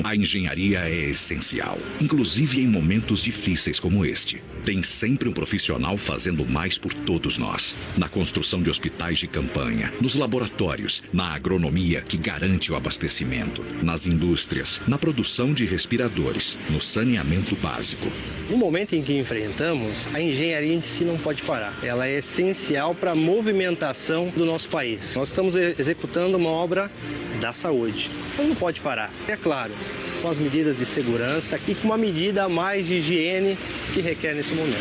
A engenharia é essencial, inclusive em momentos difíceis como este. Tem sempre um profissional fazendo mais por todos nós. Na construção de hospitais de campanha, nos laboratórios, na agronomia que garante o abastecimento, nas indústrias, na produção de respiradores, no saneamento básico. No momento em que enfrentamos, a engenharia em si não pode parar. Ela é essencial para a movimentação do nosso país. Nós estamos executando uma obra da saúde. Então não pode parar. É claro, com as medidas de segurança e com uma medida a mais de higiene que requer nesse momento.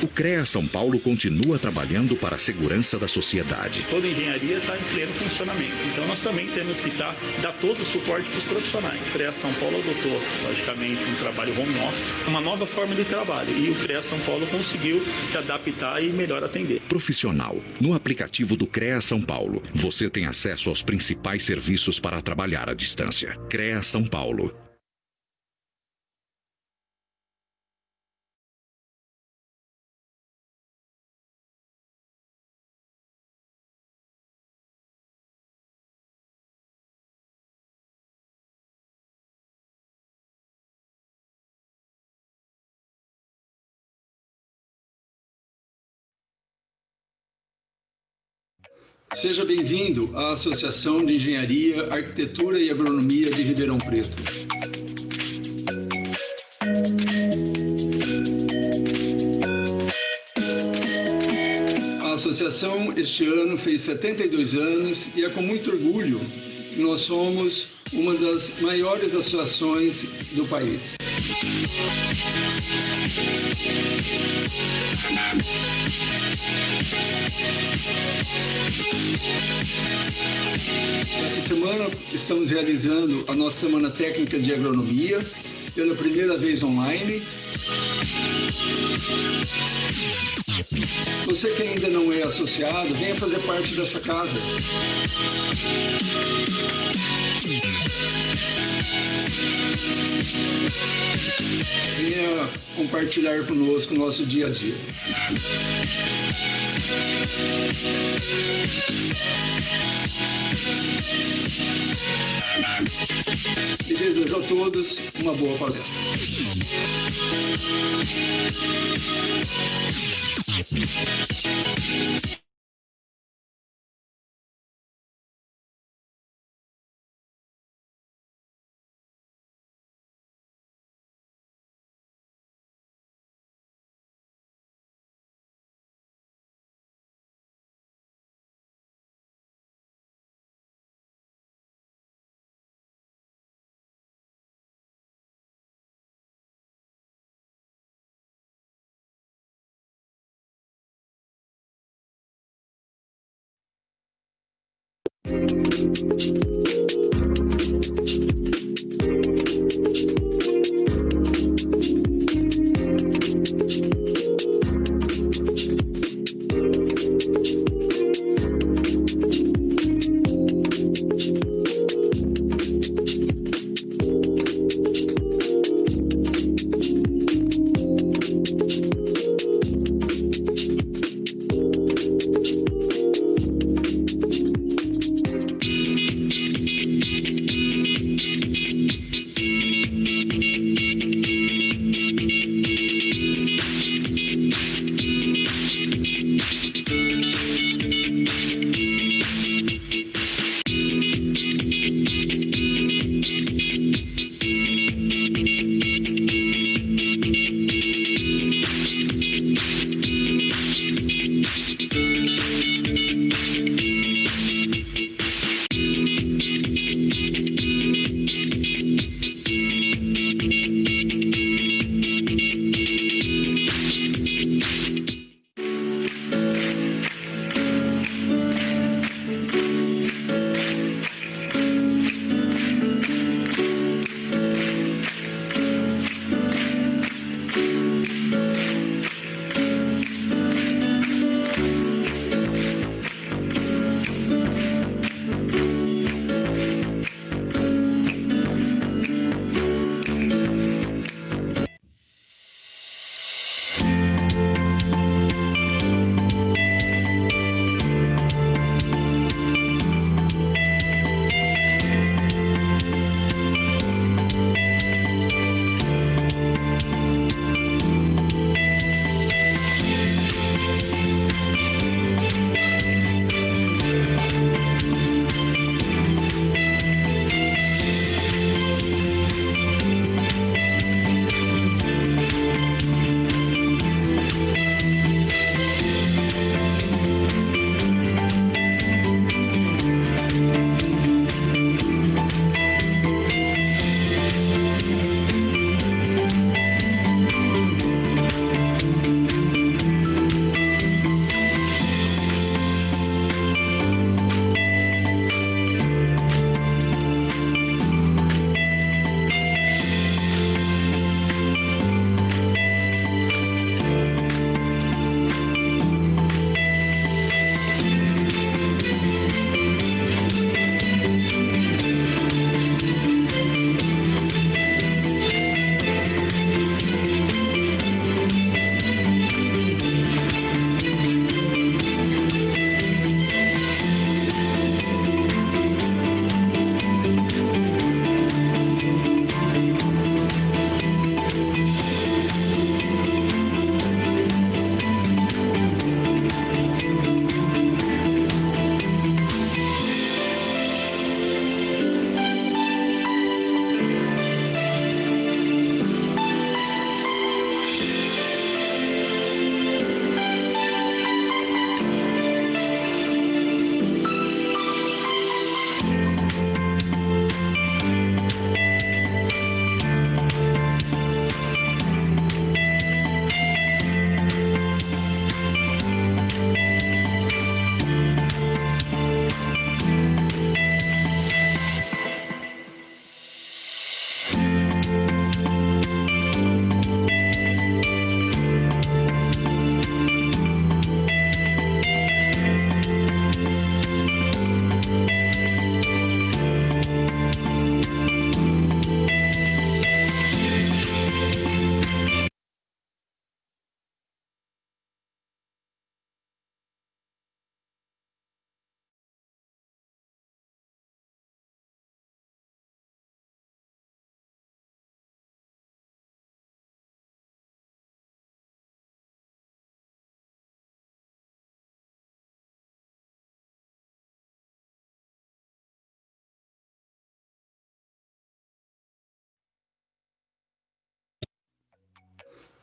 O CREA São Paulo continua trabalhando para a segurança da sociedade. Toda a engenharia está em pleno funcionamento, então nós também temos que dar todo o suporte para os profissionais. O CREA São Paulo adotou, logicamente, um trabalho home office, uma nova forma de trabalho, e o CREA São Paulo conseguiu se adaptar e melhor atender. Profissional. No aplicativo do CREA São Paulo, você tem acesso aos principais serviços para trabalhar à distância. CREA São Paulo. Seja bem-vindo à Associação de Engenharia, Arquitetura e Agronomia de Ribeirão Preto. A associação este ano fez 72 anos e é com muito orgulho que nós somos uma das maiores associações do país. Essa semana estamos realizando a nossa Semana Técnica de Agronomia, pela primeira vez online. Você que ainda não é associado, venha fazer parte dessa casa. Venha compartilhar conosco o nosso dia a dia. E desejo a todos uma boa palestra.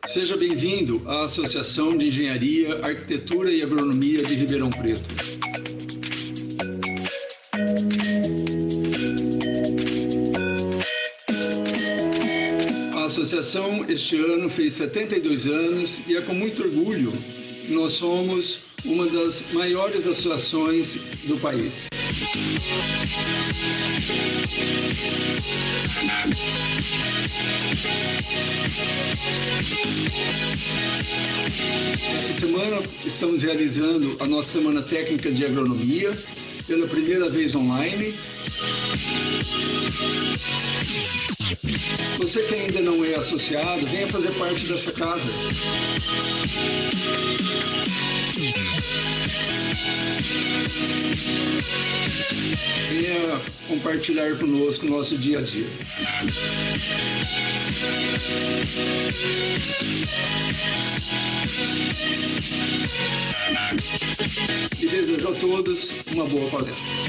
Seja bem-vindo à Associação de Engenharia, Arquitetura e Agronomia de Ribeirão Preto. A associação este ano fez 72 anos e é com muito orgulho que nós somos uma das maiores associações do país. Essa semana estamos realizando a nossa Semana Técnica de Agronomia, pela primeira vez online. Você que ainda não é associado, venha fazer parte dessa casa. Venha compartilhar conosco o nosso dia a dia. E desejo a todos uma boa palestra.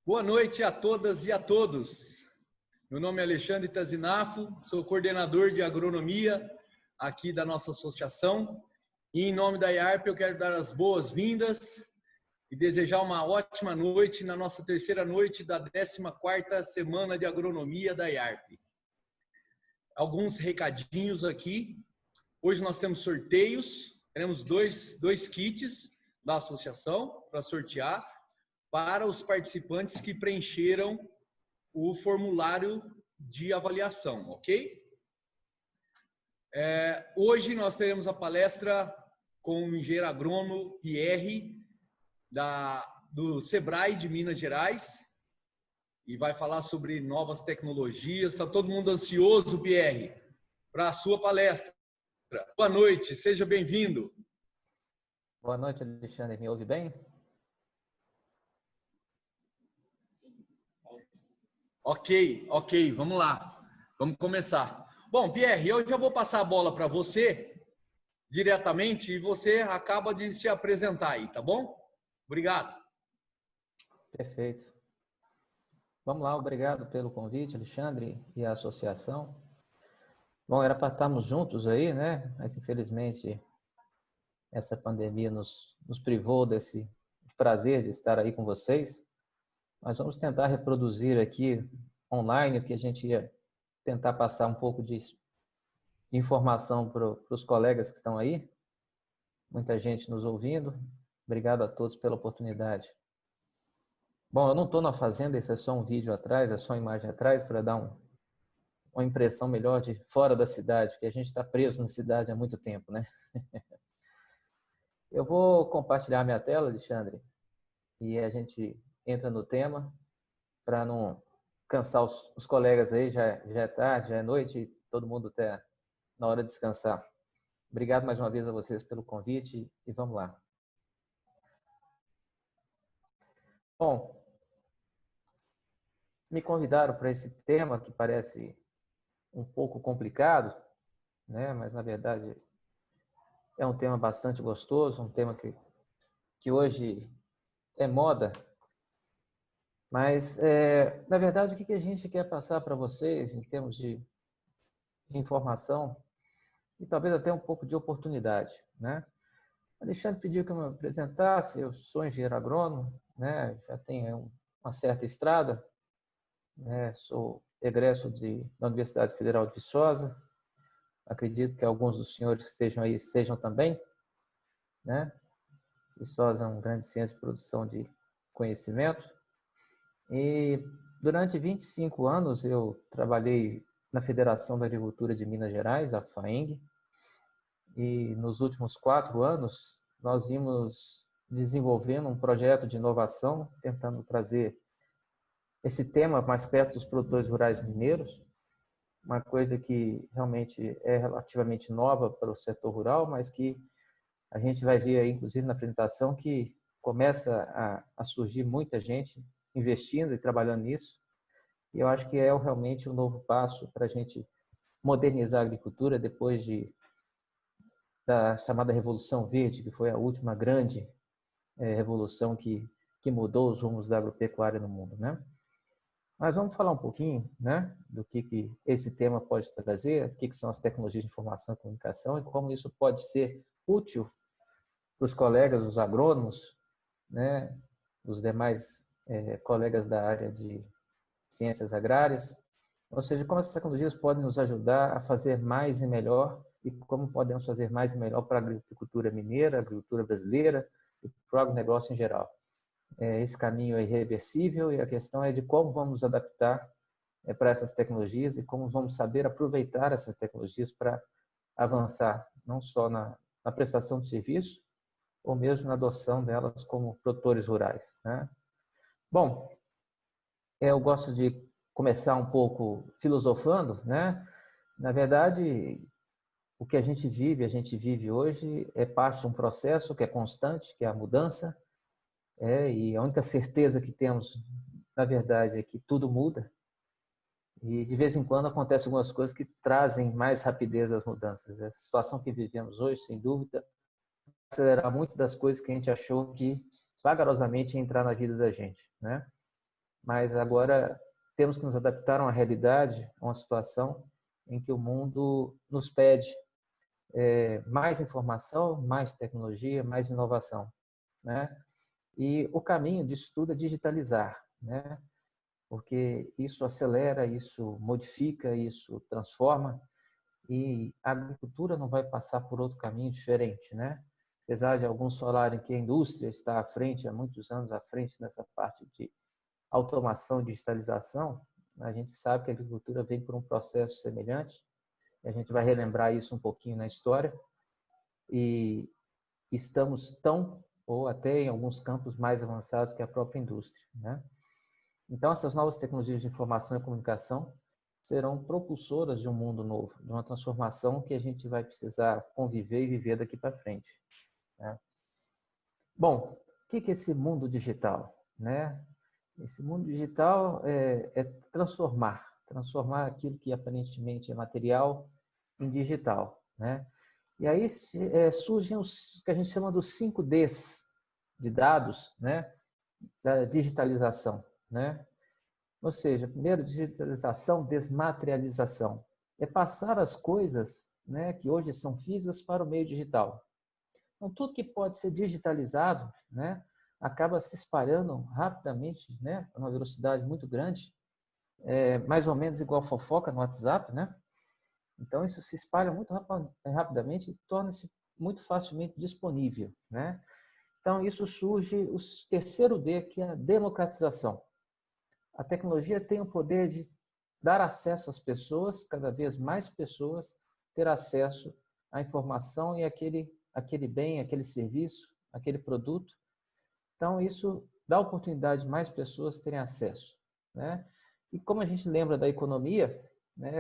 Boa noite a todas e a todos. Meu nome é Alexandre Tazinafo, sou coordenador de agronomia aqui da nossa associação. E em nome da IARP eu quero dar as boas-vindas e desejar uma ótima noite na nossa terceira noite da 14ª Semana de Agronomia da IARP. Alguns recadinhos aqui. Hoje nós temos sorteios, teremos dois kits da associação para sortear para os participantes que preencheram o formulário de avaliação, ok? Hoje nós teremos a palestra com o engenheiro agrônomo Pierre, do Sebrae de Minas Gerais, e vai falar sobre novas tecnologias. Está todo mundo ansioso, Pierre, para a sua palestra. Boa noite, seja bem-vindo. Boa noite, Alexandre. Me ouve bem? Ok, vamos lá. Vamos começar. Bom, Pierre, eu já vou passar a bola para você diretamente e você acaba de se apresentar aí, tá bom? Obrigado. Perfeito. Vamos lá, obrigado pelo convite, Alexandre, e a associação. Bom, era para estarmos juntos aí, né? Mas infelizmente essa pandemia nos privou desse prazer de estar aí com vocês. Mas vamos tentar reproduzir aqui online o que a gente ia tentar passar um pouco de informação para os colegas que estão aí. Muita gente nos ouvindo. Obrigado a todos pela oportunidade. Bom, eu não estou na fazenda, esse é só um vídeo atrás, é só uma imagem atrás para dar uma impressão melhor de fora da cidade, porque a gente está preso na cidade há muito tempo, né? Eu vou compartilhar minha tela, Alexandre, e a gente entra no tema para não cansar os colegas aí, já é tarde, já é noite, e todo mundo está na hora de descansar. Obrigado mais uma vez a vocês pelo convite e vamos lá. Bom, me convidaram para esse tema que parece um pouco complicado, né? Mas na verdade é um tema bastante gostoso, um tema que hoje é moda. Mas, na verdade, o que a gente quer passar para vocês em termos de informação e talvez até um pouco de oportunidade, né? Alexandre pediu que eu me apresentasse, eu sou engenheiro agrônomo, né? Já tenho uma certa estrada, né? Sou egresso da Universidade Federal de Viçosa, acredito que alguns dos senhores que estejam aí sejam também, né? Viçosa é um grande centro de produção de conhecimento. E durante 25 anos eu trabalhei na Federação da Agricultura de Minas Gerais, a FAENG, e nos últimos 4 anos nós vimos desenvolvendo um projeto de inovação, tentando trazer esse tema mais perto dos produtores rurais mineiros, uma coisa que realmente é relativamente nova para o setor rural, mas que a gente vai ver aí, inclusive na apresentação, que começa a surgir muita gente investindo e trabalhando nisso. E eu acho que é realmente um novo passo para a gente modernizar a agricultura depois da chamada Revolução Verde, que foi a última grande revolução que mudou os rumos da agropecuária no mundo, né? Mas vamos falar um pouquinho, né, do que esse tema pode trazer, o que são as tecnologias de informação e comunicação e como isso pode ser útil para os colegas, os agrônomos, né, os demais colegas da área de ciências agrárias, ou seja, como essas tecnologias podem nos ajudar a fazer mais e melhor e como podemos fazer mais e melhor para a agricultura mineira, a agricultura brasileira e para o agronegócio em geral. Esse caminho é irreversível e a questão é de como vamos nos adaptar para essas tecnologias e como vamos saber aproveitar essas tecnologias para avançar, não só na prestação de serviço, ou mesmo na adoção delas como produtores rurais, né? Bom, eu gosto de começar um pouco filosofando, né? Na verdade, o que a gente vive hoje é parte de um processo que é constante, que é a mudança, e a única certeza que temos, na verdade, é que tudo muda e de vez em quando acontecem algumas coisas que trazem mais rapidez às mudanças. Essa situação que vivemos hoje, sem dúvida, acelerar muito das coisas que a gente achou que vagarosamente ia entrar na vida da gente, né? Mas agora temos que nos adaptar a uma realidade, a uma situação em que o mundo nos pede mais informação, mais tecnologia, mais inovação, né? E o caminho disso tudo é digitalizar, né? Porque isso acelera, isso modifica, isso transforma e a agricultura não vai passar por outro caminho diferente, né? Apesar de alguns falarem que a indústria está à frente, há muitos anos à frente nessa parte de automação e digitalização, a gente sabe que a agricultura vem por um processo semelhante, e a gente vai relembrar isso um pouquinho na história, e estamos tão, ou até em alguns campos mais avançados que a própria indústria, né? Então, essas novas tecnologias de informação e comunicação serão propulsoras de um mundo novo, de uma transformação que a gente vai precisar conviver e viver daqui para frente, né? Bom, o que é esse mundo digital, né? Esse mundo digital é transformar aquilo que aparentemente é material em digital, né? E aí surgem os que a gente chama dos 5Ds de dados, né? Da digitalização, né? Ou seja, primeiro, digitalização, desmaterialização. É passar as coisas, né, que hoje são físicas para o meio digital. Então, tudo que pode ser digitalizado, né, acaba se espalhando rapidamente, né, a uma velocidade muito grande, mais ou menos igual fofoca no WhatsApp, né? Então, isso se espalha muito rapidamente e torna-se muito facilmente disponível, né? Então, isso surge o terceiro D, que é a democratização. A tecnologia tem o poder de dar acesso às pessoas, cada vez mais pessoas, ter acesso à informação e aquele bem, aquele serviço, aquele produto. Então, isso dá oportunidade de mais pessoas terem acesso, né? E como a gente lembra da economia, né,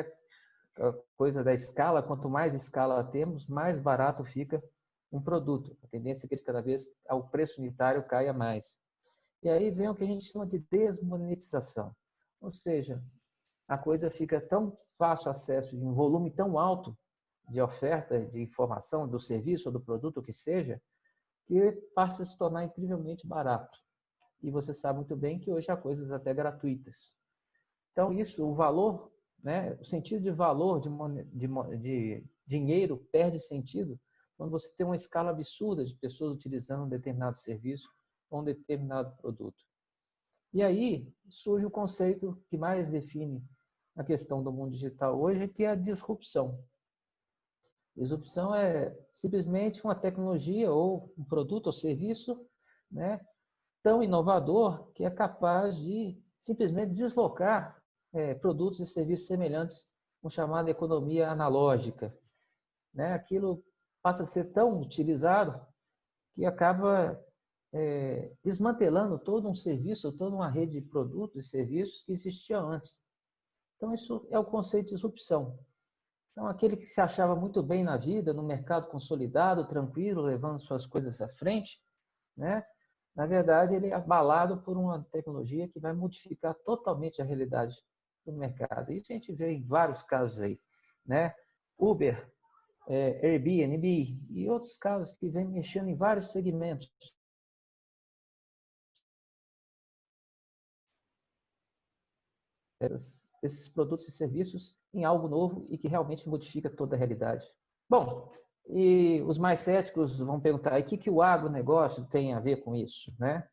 a coisa da escala, quanto mais escala temos, mais barato fica um produto. A tendência é que cada vez o preço unitário caia mais. E aí vem o que a gente chama de desmonetização. Ou seja, a coisa fica tão fácil acesso em um volume tão alto de oferta, de informação, do serviço ou do produto, o que seja, que passa a se tornar incrivelmente barato. E você sabe muito bem que hoje há coisas até gratuitas. Então, isso, o valor, né, o sentido de valor de dinheiro perde sentido quando você tem uma escala absurda de pessoas utilizando um determinado serviço ou um determinado produto. E aí surge o conceito que mais define a questão do mundo digital hoje, que é a disrupção. Disrupção é simplesmente uma tecnologia ou um produto ou serviço, né, tão inovador que é capaz de simplesmente deslocar produtos e serviços semelhantes com chamada economia analógica, né? Aquilo passa a ser tão utilizado que acaba desmantelando todo um serviço, toda uma rede de produtos e serviços que existia antes. Então, isso é o conceito de disrupção. Então, aquele que se achava muito bem na vida, no mercado consolidado, tranquilo, levando suas coisas à frente, né? Na verdade, ele é abalado por uma tecnologia que vai modificar totalmente a realidade do mercado. Isso a gente vê em vários casos aí, né? Uber, Airbnb e outros casos que vêm mexendo em vários segmentos. Esses produtos e serviços em algo novo e que realmente modifica toda a realidade. Bom, e os mais céticos vão perguntar, e o que o agronegócio tem a ver com isso, né?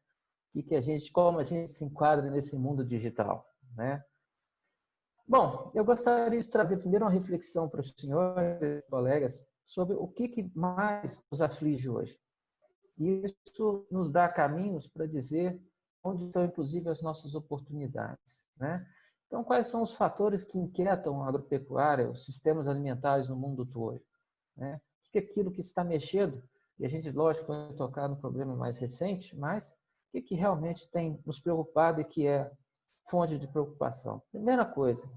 Como a gente se enquadra nesse mundo digital, né? Bom, eu gostaria de trazer primeiro uma reflexão para os senhores, colegas, sobre o que mais nos aflige hoje. E isso nos dá caminhos para dizer onde estão, inclusive, as nossas oportunidades, né? Então, quais são os fatores que inquietam a agropecuária, os sistemas alimentares no mundo todo, né? O que é aquilo que está mexendo? E a gente, lógico, vai tocar no problema mais recente, mas o que realmente tem nos preocupado e que é fonte de preocupação? Primeira coisa,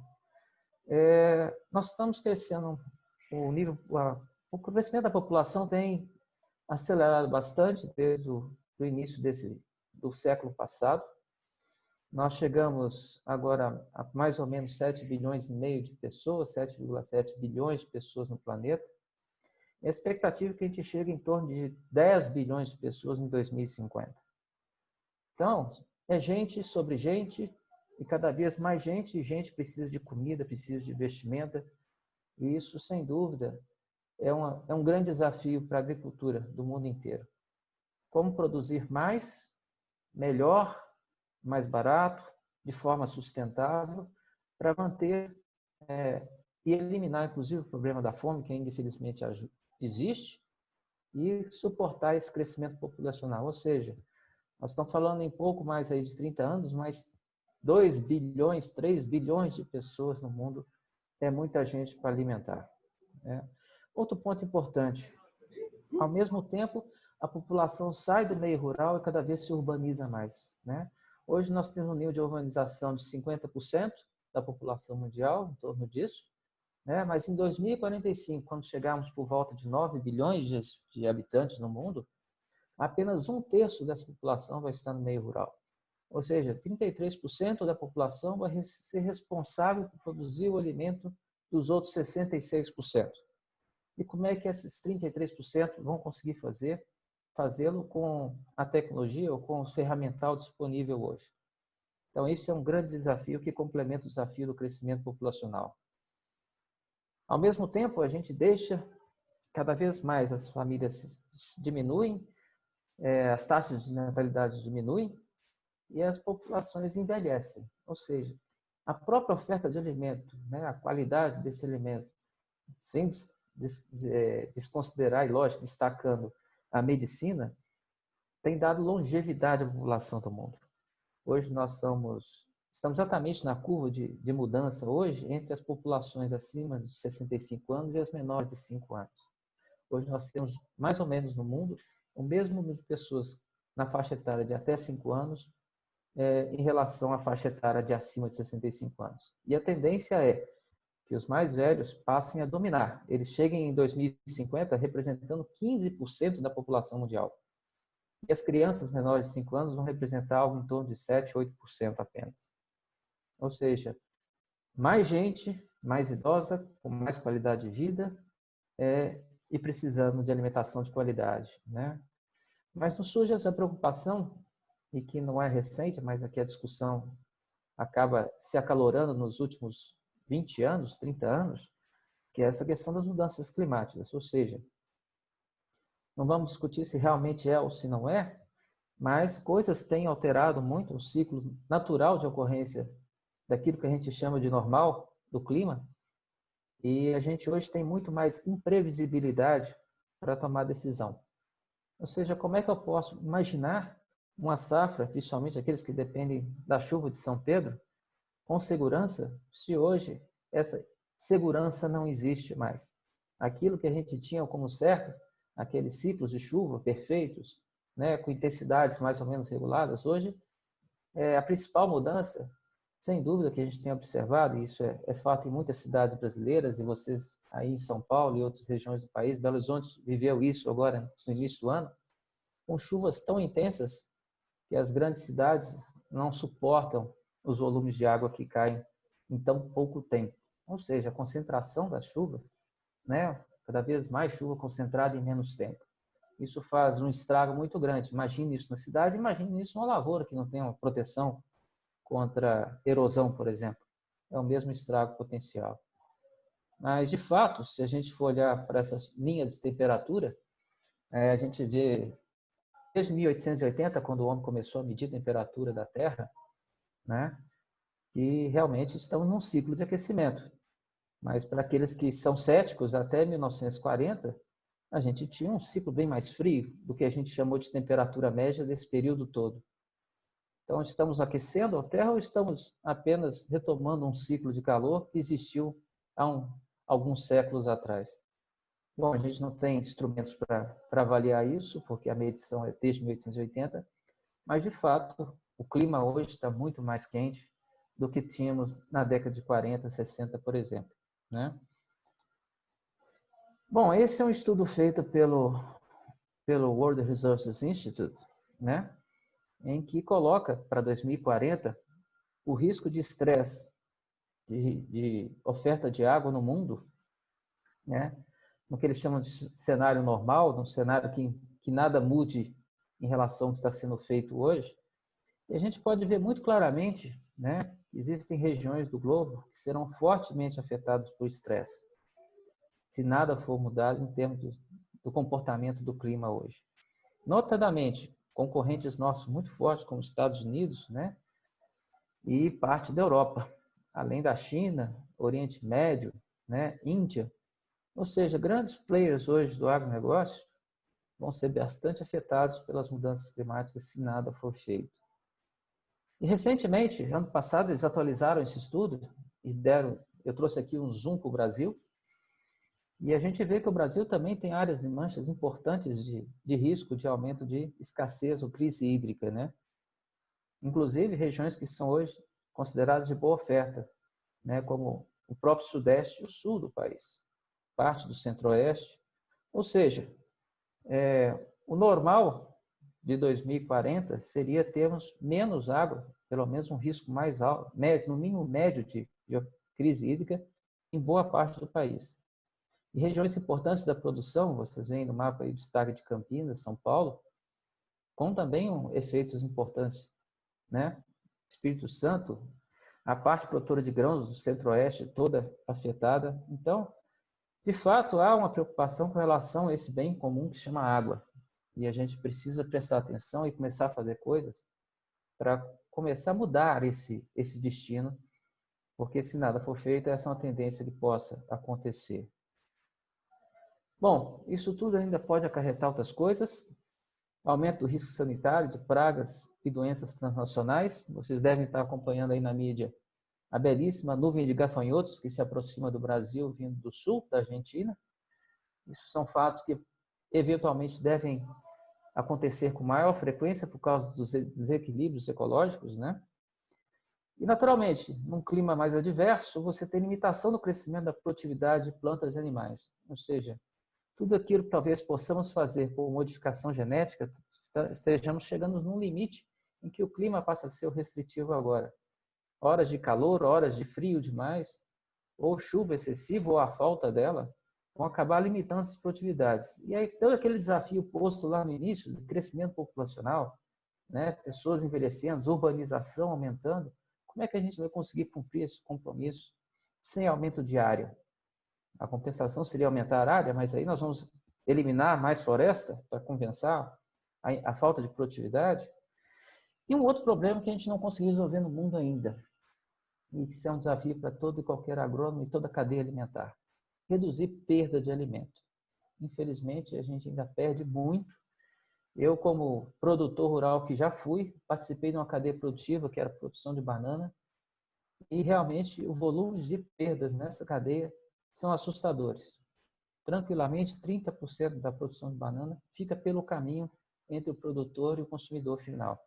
nós estamos crescendo, o crescimento da população tem acelerado bastante desde o início do século passado. Nós chegamos agora a mais ou menos 7,5 bilhões de pessoas, 7,7 bilhões de pessoas no planeta. A expectativa é que a gente chegue em torno de 10 bilhões de pessoas em 2050. Então, é gente sobre gente, e cada vez mais gente, e gente precisa de comida, precisa de vestimenta, e isso, sem dúvida, é um grande desafio para a agricultura do mundo inteiro. Como produzir mais, melhor, mais barato, de forma sustentável, para manter e eliminar, inclusive, o problema da fome, que ainda, infelizmente, existe, e suportar esse crescimento populacional. Ou seja, nós estamos falando em pouco mais aí de 30 anos, mas 2 bilhões, 3 bilhões de pessoas no mundo é muita gente para alimentar, né? Outro ponto importante, ao mesmo tempo, a população sai do meio rural e cada vez se urbaniza mais, né? Hoje nós temos um nível de urbanização de 50% da população mundial, em torno disso, né? Mas em 2045, quando chegarmos por volta de 9 bilhões de habitantes no mundo, apenas 1/3 dessa população vai estar no meio rural. Ou seja, 33% da população vai ser responsável por produzir o alimento dos outros 66%. E como é que esses 33% vão conseguir fazê-lo com a tecnologia ou com o ferramental disponível hoje? Então, esse é um grande desafio que complementa o desafio do crescimento populacional. Ao mesmo tempo, a gente deixa cada vez mais as famílias diminuem, as taxas de natalidade diminuem e as populações envelhecem. Ou seja, a própria oferta de alimento, né, a qualidade desse alimento, sem desconsiderar, e lógico, destacando a medicina, tem dado longevidade à população do mundo. Hoje nós estamos exatamente na curva de mudança hoje entre as populações acima de 65 anos e as menores de 5 anos. Hoje nós temos mais ou menos no mundo o mesmo número de pessoas na faixa etária de até 5 anos em relação à faixa etária de acima de 65 anos. E a tendência é que os mais velhos passem a dominar. Eles cheguem em 2050 representando 15% da população mundial. E as crianças menores de 5 anos vão representar algo em torno de 7, 8% apenas. Ou seja, mais gente, mais idosa, com mais qualidade de vida e precisando de alimentação de qualidade, né? Mas nos surge essa preocupação, e que não é recente, mas aqui a discussão acaba se acalorando nos últimos 20 anos, 30 anos, que é essa questão das mudanças climáticas. Ou seja, não vamos discutir se realmente é ou se não é, mas coisas têm alterado muito o ciclo natural de ocorrência daquilo que a gente chama de normal do clima, e a gente hoje tem muito mais imprevisibilidade para tomar decisão. Ou seja, como é que eu posso imaginar uma safra, principalmente aqueles que dependem da chuva de São Pedro, com segurança, se hoje essa segurança não existe mais? Aquilo que a gente tinha como certo, aqueles ciclos de chuva perfeitos, né, com intensidades mais ou menos reguladas, hoje a principal mudança, sem dúvida, que a gente tem observado, e isso é fato em muitas cidades brasileiras, e vocês aí em São Paulo e outras regiões do país, Belo Horizonte viveu isso agora no início do ano, com chuvas tão intensas que as grandes cidades não suportam os volumes de água que caem em tão pouco tempo. Ou seja, a concentração das chuvas, né, cada vez mais chuva concentrada em menos tempo. Isso faz um estrago muito grande. Imagine isso na cidade, imagine isso numa lavoura que não tem uma proteção contra erosão, por exemplo. É o mesmo estrago potencial. Mas, de fato, se a gente for olhar para essas linhas de temperatura, a gente vê, desde 1880, quando o homem começou a medir a temperatura da Terra, né, que realmente estamos num ciclo de aquecimento. Mas para aqueles que são céticos, até 1940, a gente tinha um ciclo bem mais frio do que a gente chamou de temperatura média desse período todo. Então, estamos aquecendo a Terra ou estamos apenas retomando um ciclo de calor que existiu há alguns séculos atrás? Bom, a gente não tem instrumentos para avaliar isso, porque a medição é desde 1880, mas, de fato, o clima hoje está muito mais quente do que tínhamos na década de 40, 60, por exemplo, né? Bom, esse é um estudo feito pelo World Resources Institute, né, em que coloca para 2040 o risco de estresse de oferta de água no mundo, né, no que eles chamam de cenário normal, num cenário que nada mude em relação ao que está sendo feito hoje. E a gente pode ver muito claramente, né, que existem regiões do globo que serão fortemente afetadas por estresse, se nada for mudado em termos do comportamento do clima hoje. Notadamente, concorrentes nossos muito fortes, como os Estados Unidos, né, e parte da Europa, além da China, Oriente Médio, né, Índia. Ou seja, grandes players hoje do agronegócio vão ser bastante afetados pelas mudanças climáticas se nada for feito. E recentemente, ano passado, eles atualizaram esse estudo e eu trouxe aqui um zoom para o Brasil, e a gente vê que o Brasil também tem áreas e manchas importantes de risco de aumento de escassez ou crise hídrica, né? inclusive regiões que são hoje consideradas de boa oferta, né, como o próprio Sudeste e o Sul do país, parte do Centro-Oeste. Ou seja, o normal de 2040 seria termos menos água, pelo menos um risco mais alto, médio, no mínimo médio de crise hídrica em boa parte do país. E regiões importantes da produção, vocês veem no mapa aí o destaque de Campinas, São Paulo, com também efeitos importantes, né? Espírito Santo, a parte produtora de grãos do Centro-Oeste toda afetada. Então, de fato, há uma preocupação com relação a esse bem comum que se chama água. E a gente precisa prestar atenção e começar a fazer coisas para começar a mudar esse destino, porque se nada for feito, essa é uma tendência que possa acontecer. Bom, isso tudo ainda pode acarretar outras coisas. Aumento do risco sanitário de pragas e doenças transnacionais. Vocês devem estar acompanhando aí na mídia a belíssima nuvem de gafanhotos que se aproxima do Brasil, vindo do sul da Argentina. Isso são fatos que eventualmente devem acontecer com maior frequência por causa dos desequilíbrios ecológicos, né? E, naturalmente, num clima mais adverso, você tem limitação no crescimento da produtividade de plantas e animais. Ou seja, tudo aquilo que talvez possamos fazer por modificação genética, estejamos chegando num limite em que o clima passa a ser o restritivo agora. Horas de calor, horas de frio demais, ou chuva excessiva, ou a falta dela, vão acabar limitando as produtividades. E aí, todo aquele desafio posto lá no início, de crescimento populacional, né, pessoas envelhecendo, urbanização aumentando, como é que a gente vai conseguir cumprir esse compromisso sem aumento de área? A compensação seria aumentar a área, mas aí nós vamos eliminar mais floresta para compensar a falta de produtividade. E um outro problema que a gente não conseguiu resolver no mundo ainda, e que isso é um desafio para todo e qualquer agrônomo e toda a cadeia alimentar: reduzir perda de alimento. Infelizmente, a gente ainda perde muito. Eu, como produtor rural que já fui, participei de uma cadeia produtiva, que era a produção de banana, e realmente o volume de perdas nessa cadeia são assustadores. Tranquilamente, 30% da produção de banana fica pelo caminho entre o produtor e o consumidor final.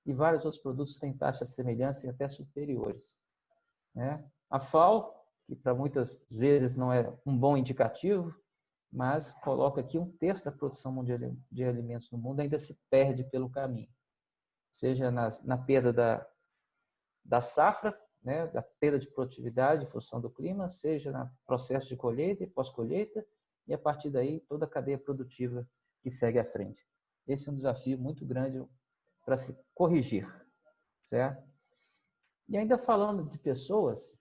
E vários outros produtos têm taxas semelhantes e até superiores. A FAO, que para muitas vezes não é um bom indicativo, mas coloca aqui 1/3 da produção mundial de alimentos no mundo ainda se perde pelo caminho. Seja na perda da safra, né, da perda de produtividade em função do clima, seja no processo de colheita e pós-colheita, e a partir daí toda a cadeia produtiva que segue à frente. Esse é um desafio muito grande para se corrigir, certo? E ainda falando de pessoas,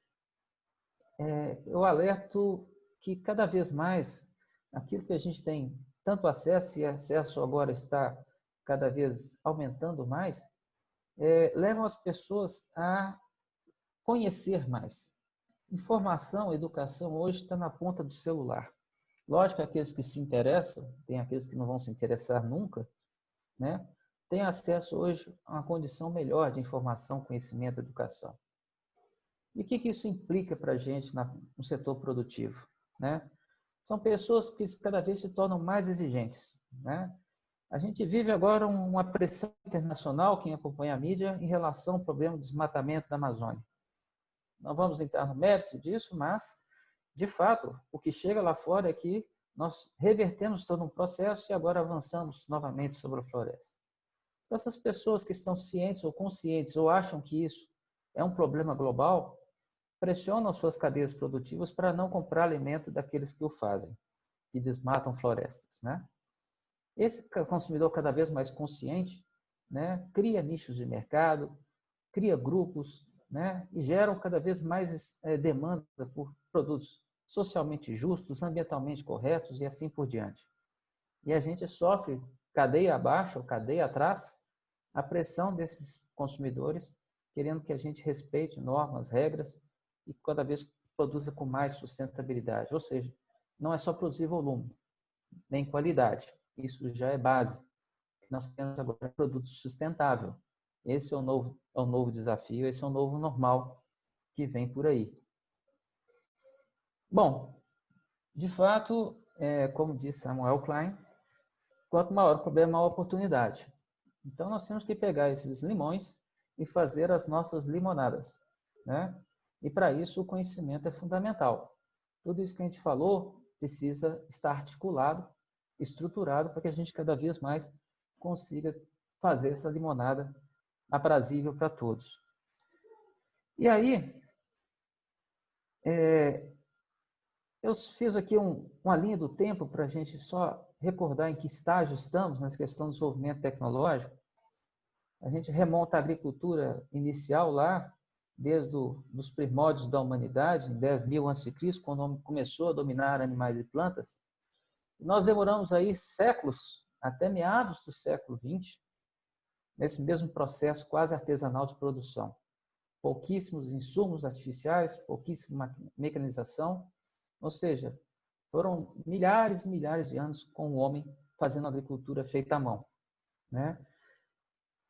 eu alerto que cada vez mais aquilo que a gente tem tanto acesso, e acesso agora está cada vez aumentando mais, levam as pessoas a conhecer mais. Informação, educação hoje está na ponta do celular. Lógico que aqueles que se interessam, tem aqueles que não vão se interessar nunca, né? Têm acesso hoje a uma condição melhor de informação, conhecimento, educação. E o que isso implica para a gente no setor produtivo, né? São pessoas que cada vez se tornam mais exigentes, né? A gente vive agora uma pressão internacional, quem acompanha a mídia, em relação ao problema do desmatamento da Amazônia. Não vamos entrar no mérito disso, mas, de fato, o que chega lá fora é que nós revertemos todo um processo e agora avançamos novamente sobre a floresta. Então, essas pessoas que estão cientes ou conscientes ou acham que isso é um problema global, pressionam suas cadeias produtivas para não comprar alimento daqueles que o fazem, que desmatam florestas, né? Esse consumidor cada vez mais consciente, né, cria nichos de mercado, cria grupos, né, e geram cada vez mais demanda por produtos socialmente justos, ambientalmente corretos e assim por diante. E a gente sofre, cadeia abaixo ou cadeia atrás, a pressão desses consumidores querendo que a gente respeite normas, regras e cada vez produza com mais sustentabilidade. Ou seja, não é só produzir volume, nem qualidade. Isso já é base. Nós temos agora produto sustentável. Esse é o novo desafio, esse é o novo normal que vem por aí. Bom, de fato, como disse Samuel Klein, quanto maior o problema, maior a oportunidade. Então, nós temos que pegar esses limões e fazer as nossas limonadas, né? E para isso o conhecimento é fundamental. Tudo isso que a gente falou precisa estar articulado, estruturado, para que a gente cada vez mais consiga fazer essa limonada aprazível para todos. E aí, eu fiz aqui uma linha do tempo para a gente só recordar em que estágio estamos nessa questão do desenvolvimento tecnológico. A gente remonta a agricultura inicial lá, desde os primórdios da humanidade, em 10.000 a.C., quando o homem começou a dominar animais e plantas. E nós demoramos aí séculos, até meados do século XX, nesse mesmo processo quase artesanal de produção. Pouquíssimos insumos artificiais, pouquíssima mecanização, ou seja, foram milhares e milhares de anos com o homem fazendo agricultura feita à mão, né?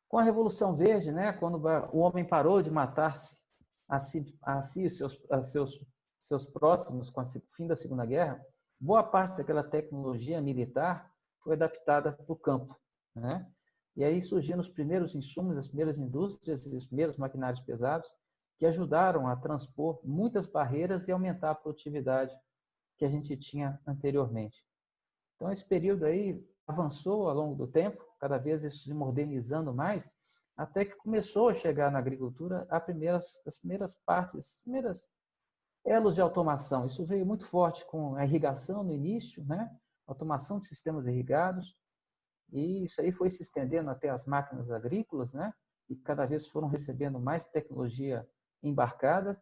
Com a Revolução Verde, né, quando o homem parou de matar-se a si e seus próximos com o fim da Segunda Guerra, boa parte daquela tecnologia militar foi adaptada para o campo, né? E aí surgiram os primeiros insumos, as primeiras indústrias e os primeiros maquinários pesados que ajudaram a transpor muitas barreiras e aumentar a produtividade que a gente tinha anteriormente. Então, esse período aí avançou ao longo do tempo, cada vez isso se modernizando mais, até que começou a chegar na agricultura as primeiras partes, primeiros elos de automação. Isso veio muito forte com a irrigação no início, né? Automação de sistemas irrigados, e isso aí foi se estendendo até as máquinas agrícolas, né? E cada vez foram recebendo mais tecnologia embarcada.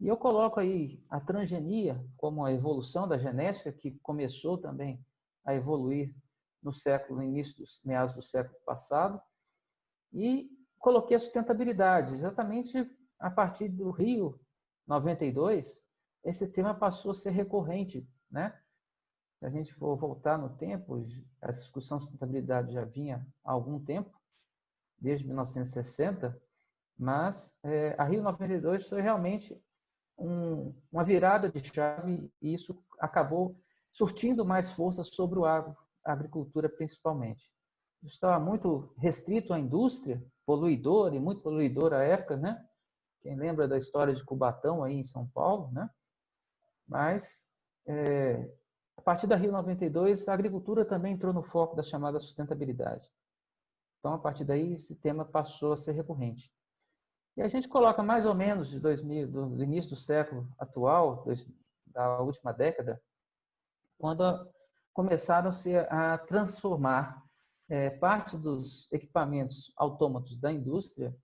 E eu coloco aí a transgenia como a evolução da genética, que começou também a evoluir no início dos meados do século passado, e coloquei a sustentabilidade, exatamente a partir do Rio 92, esse tema passou a ser recorrente, né? Se a gente for voltar no tempo, a discussão de sustentabilidade já vinha há algum tempo, desde 1960, mas a Rio 92 foi realmente uma virada de chave e isso acabou surtindo mais força sobre o agro, a agricultura principalmente. Isso estava muito restrito à indústria, poluidora e muito poluidora à época, né? Quem lembra da história de Cubatão aí em São Paulo, né? Mas a partir da Rio 92, a agricultura também entrou no foco da chamada sustentabilidade. Então, a partir daí, esse tema passou a ser recorrente. E a gente coloca mais ou menos do início do século atual, da última década, quando começaram-se a transformar parte dos equipamentos autômatos da indústria,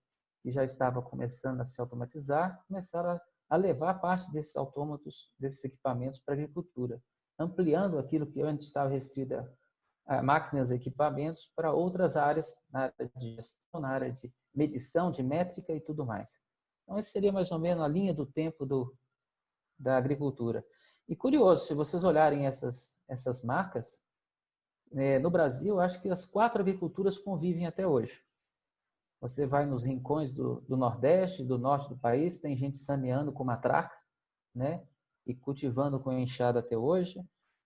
que já estava começando a se automatizar, começaram a levar parte desses autômatos, desses equipamentos para a agricultura, ampliando aquilo que antes estava restrito a máquinas e equipamentos para outras áreas, na área de gestão, na área de medição, de métrica e tudo mais. Então, essa seria mais ou menos a linha do tempo da agricultura. E curioso, se vocês olharem essas marcas, no Brasil, acho que as 4 agriculturas convivem até hoje. Você vai nos rincões do Nordeste, do Norte do país, tem gente saneando com matraca, né? E cultivando com enxada até hoje.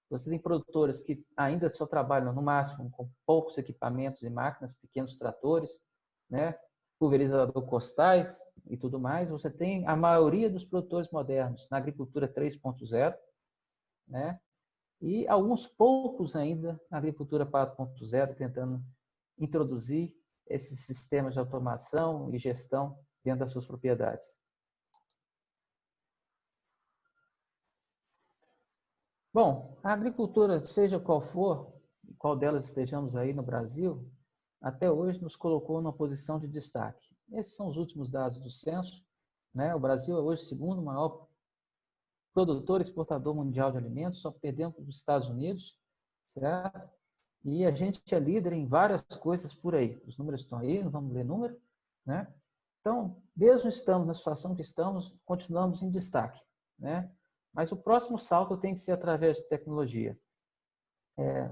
Você tem produtores que ainda só trabalham, no máximo, com poucos equipamentos e máquinas, pequenos tratores, né? Pulverizador costais e tudo mais. Você tem a maioria dos produtores modernos na agricultura 3.0, né? E alguns poucos ainda na agricultura 4.0, tentando introduzir esses sistemas de automação e gestão dentro das suas propriedades. Bom, a agricultura, seja qual for, qual delas estejamos aí no Brasil, até hoje nos colocou numa posição de destaque. Esses são os últimos dados do censo, né? O Brasil é hoje o segundo maior produtor e exportador mundial de alimentos, só perdendo para os Estados Unidos, certo? E a gente é líder em várias coisas por aí. Os números estão aí, não vamos ler número, né? Então, mesmo estamos na situação que estamos, continuamos em destaque, né? Mas o próximo salto tem que ser através de tecnologia.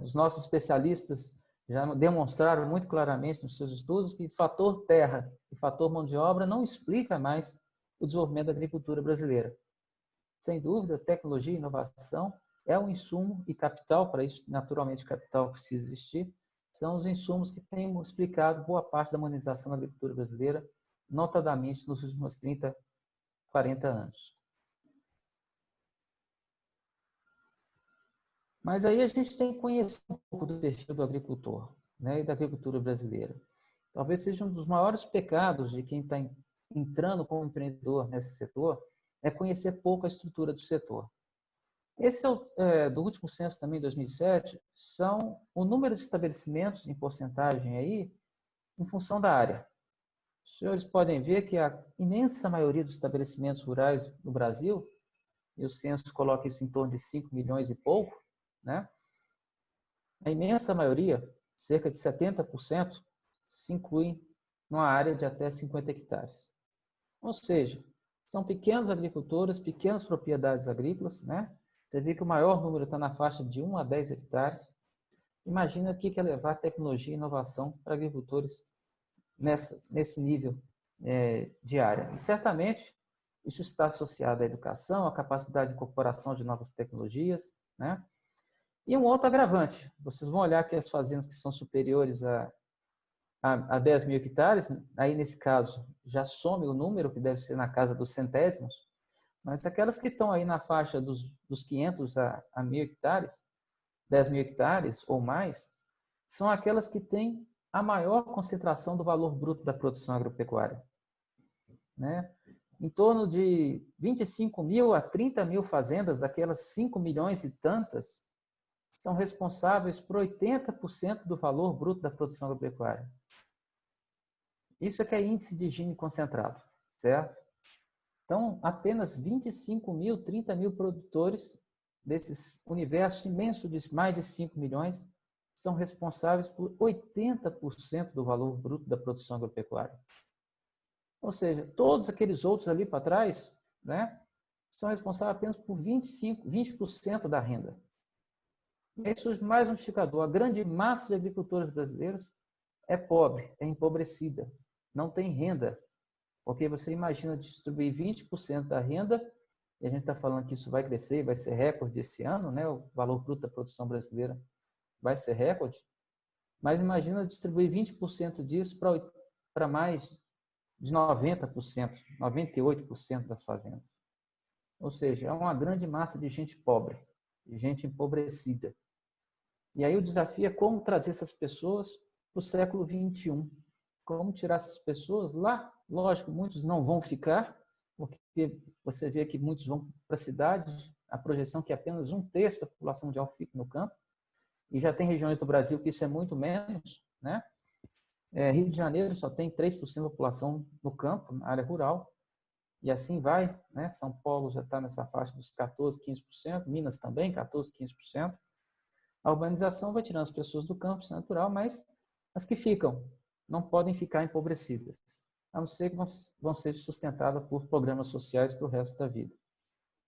Os nossos especialistas já demonstraram muito claramente nos seus estudos que fator terra e fator mão de obra não explica mais o desenvolvimento da agricultura brasileira. Sem dúvida, tecnologia e inovação é um insumo e capital, para isso, naturalmente, capital precisa existir, são os insumos que têm explicado boa parte da modernização da agricultura brasileira notadamente nos últimos 30, 40 anos. Mas aí a gente tem que conhecer um pouco do perfil do agricultor, né, e da agricultura brasileira. Talvez seja um dos maiores pecados de quem está entrando como empreendedor nesse setor, é conhecer pouco a estrutura do setor. Esse do último censo também, 2007, são o número de estabelecimentos em porcentagem aí, em função da área. Os senhores podem ver que a imensa maioria dos estabelecimentos rurais no Brasil, e o censo coloca isso em torno de 5 milhões e pouco, né? A imensa maioria, cerca de 70%, se inclui numa área de até 50 hectares. Ou seja, são pequenos agricultores, pequenas propriedades agrícolas, né? Você vê que o maior número está na faixa de 1 a 10 hectares. Imagina o que é levar tecnologia e inovação para agricultores nesse nível de área. E certamente isso está associado à educação, à capacidade de incorporação de novas tecnologias, né? E um outro agravante, vocês vão olhar que as fazendas que são superiores a 10 mil hectares, aí nesse caso já some o número, que deve ser na casa dos centésimos, mas aquelas que estão aí na faixa dos 500 a 1.000 hectares, 10 mil hectares ou mais, são aquelas que têm a maior concentração do valor bruto da produção agropecuária, né? Em torno de 25 mil a 30 mil fazendas, daquelas 5 milhões e tantas, são responsáveis por 80% do valor bruto da produção agropecuária. Isso é que é índice de Gini concentrado, certo? Então, apenas 25 mil, 30 mil produtores desses universo imenso de mais de 5 milhões são responsáveis por 80% do valor bruto da produção agropecuária. Ou seja, todos aqueles outros ali para trás, né, são responsáveis apenas por 20% da renda. E aí surge mais um indicador. A grande massa de agricultores brasileiros é pobre, é empobrecida, não tem renda. Porque você imagina distribuir 20% da renda, e a gente está falando que isso vai crescer, vai ser recorde esse ano, né? O valor bruto da produção brasileira vai ser recorde, mas imagina distribuir 20% disso para mais de 90%, 98% das fazendas. Ou seja, é uma grande massa de gente pobre, de gente empobrecida. E aí o desafio é como trazer essas pessoas para o século XXI. Como tirar essas pessoas lá? Lógico, muitos não vão ficar, porque você vê que muitos vão para a cidade, a projeção é que apenas 1/3 da população mundial fica no campo, e já tem regiões do Brasil que isso é muito menos, né? Rio de Janeiro só tem 3% da população no campo, na área rural, e assim vai, né? São Paulo já está nessa faixa dos 14%, 15%, Minas também, 14%, 15%. A urbanização vai tirando as pessoas do campo, isso é natural, mas as que ficam não podem ficar empobrecidas, a não ser que vão ser sustentadas por programas sociais para o resto da vida.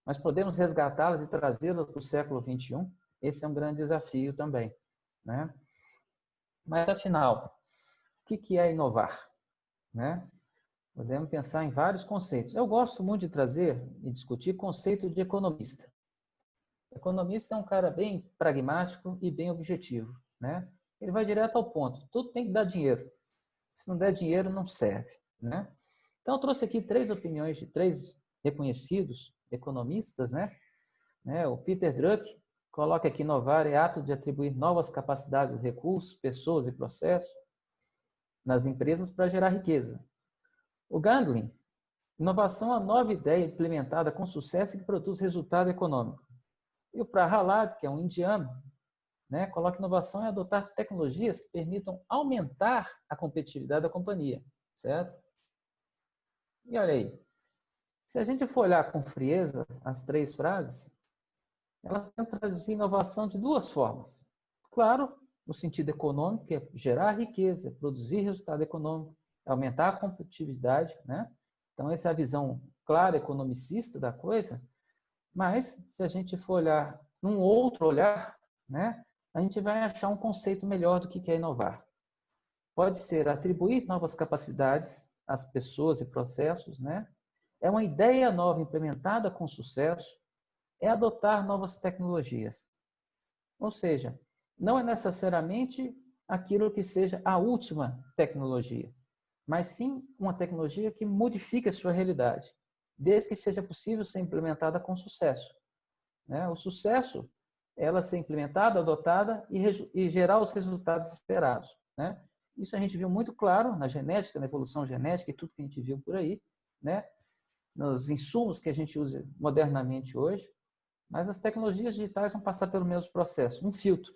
Mas podemos resgatá-las e trazê-las para o século XXI? Esse é um grande desafio também, né? Mas, afinal, o que é inovar, né? Podemos pensar em vários conceitos. Eu gosto muito de trazer e discutir conceito de economista. O economista é um cara bem pragmático e bem objetivo, né? Ele vai direto ao ponto. Tudo tem que dar dinheiro. Se não der dinheiro, não serve, né? Então, eu trouxe aqui 3 opiniões de 3 reconhecidos economistas, né? O Peter Drucker coloca aqui: inovar é ato de atribuir novas capacidades, recursos, pessoas e processos nas empresas para gerar riqueza. O Gandlin: inovação é uma nova ideia implementada com sucesso e que produz resultado econômico. E o Prahalad, que é um indiano, né, coloca: inovação é adotar tecnologias que permitam aumentar a competitividade da companhia, certo? E olha aí, se a gente for olhar com frieza as 3 frases, elas tentam traduzir inovação de 2 formas. Claro, no sentido econômico, que é gerar riqueza, produzir resultado econômico, aumentar a competitividade, né? Então, essa é a visão clara economicista da coisa. Mas, se a gente for olhar num outro olhar, né, a gente vai achar um conceito melhor do que é inovar. Pode ser atribuir novas capacidades às pessoas e processos, né? É uma ideia nova implementada com sucesso, é adotar novas tecnologias. Ou seja, não é necessariamente aquilo que seja a última tecnologia, mas sim uma tecnologia que modifique a sua realidade, desde que seja possível ser implementada com sucesso. Né? O sucesso é ela ser implementada, adotada e gerar os resultados esperados. Né? Isso a gente viu muito claro na genética, na evolução genética e tudo que a gente viu por aí, né? Nos insumos que a gente usa modernamente hoje, mas as tecnologias digitais vão passar pelo mesmo processo, um filtro.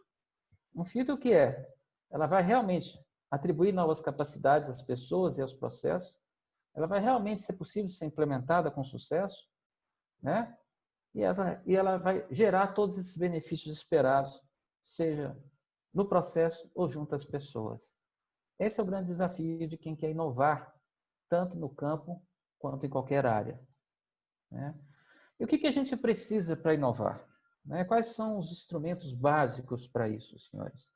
Um filtro que ela vai realmente atribuir novas capacidades às pessoas e aos processos, ela vai realmente ser possível ser implementada com sucesso, né? E ela vai gerar todos esses benefícios esperados, seja no processo ou junto às pessoas. Esse é o grande desafio de quem quer inovar, tanto no campo quanto em qualquer área. Né? E o que a gente precisa para inovar? Né? Quais são os instrumentos básicos para isso, senhores?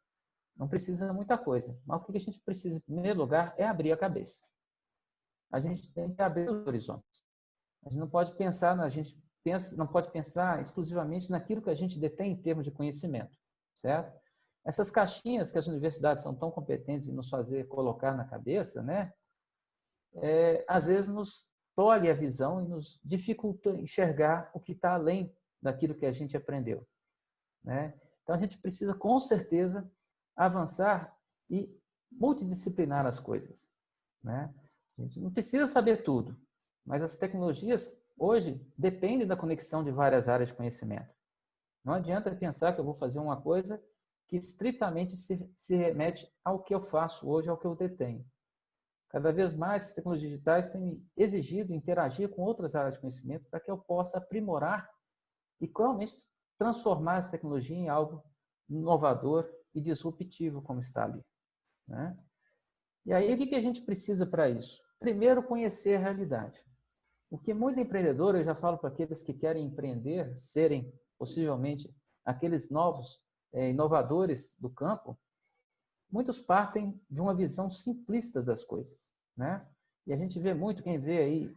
Não precisa muita coisa, mas o que a gente precisa, em primeiro lugar, é abrir a cabeça. A gente tem que abrir os horizontes. A gente não pode pensar, não pode pensar exclusivamente naquilo que a gente detém em termos de conhecimento, certo? Essas caixinhas que as universidades são tão competentes em nos fazer colocar na cabeça, né? Às vezes nos tolhe a visão e nos dificulta enxergar o que está além daquilo que a gente aprendeu, né? Então a gente precisa com certeza avançar e multidisciplinar as coisas, né? A gente não precisa saber tudo, mas as tecnologias hoje dependem da conexão de várias áreas de conhecimento. Não adianta pensar que eu vou fazer uma coisa que estritamente se remete ao que eu faço hoje, ao que eu detenho. Cada vez mais as tecnologias digitais têm exigido interagir com outras áreas de conhecimento para que eu possa aprimorar e realmente transformar essa tecnologia em algo inovador e disruptivo, como está ali. Né? E aí, o que a gente precisa para isso? Primeiro, conhecer a realidade. O que muito empreendedor, eu já falo para aqueles que querem empreender, serem possivelmente aqueles novos inovadores do campo, muitos partem de uma visão simplista das coisas, né? E a gente vê muito, quem vê aí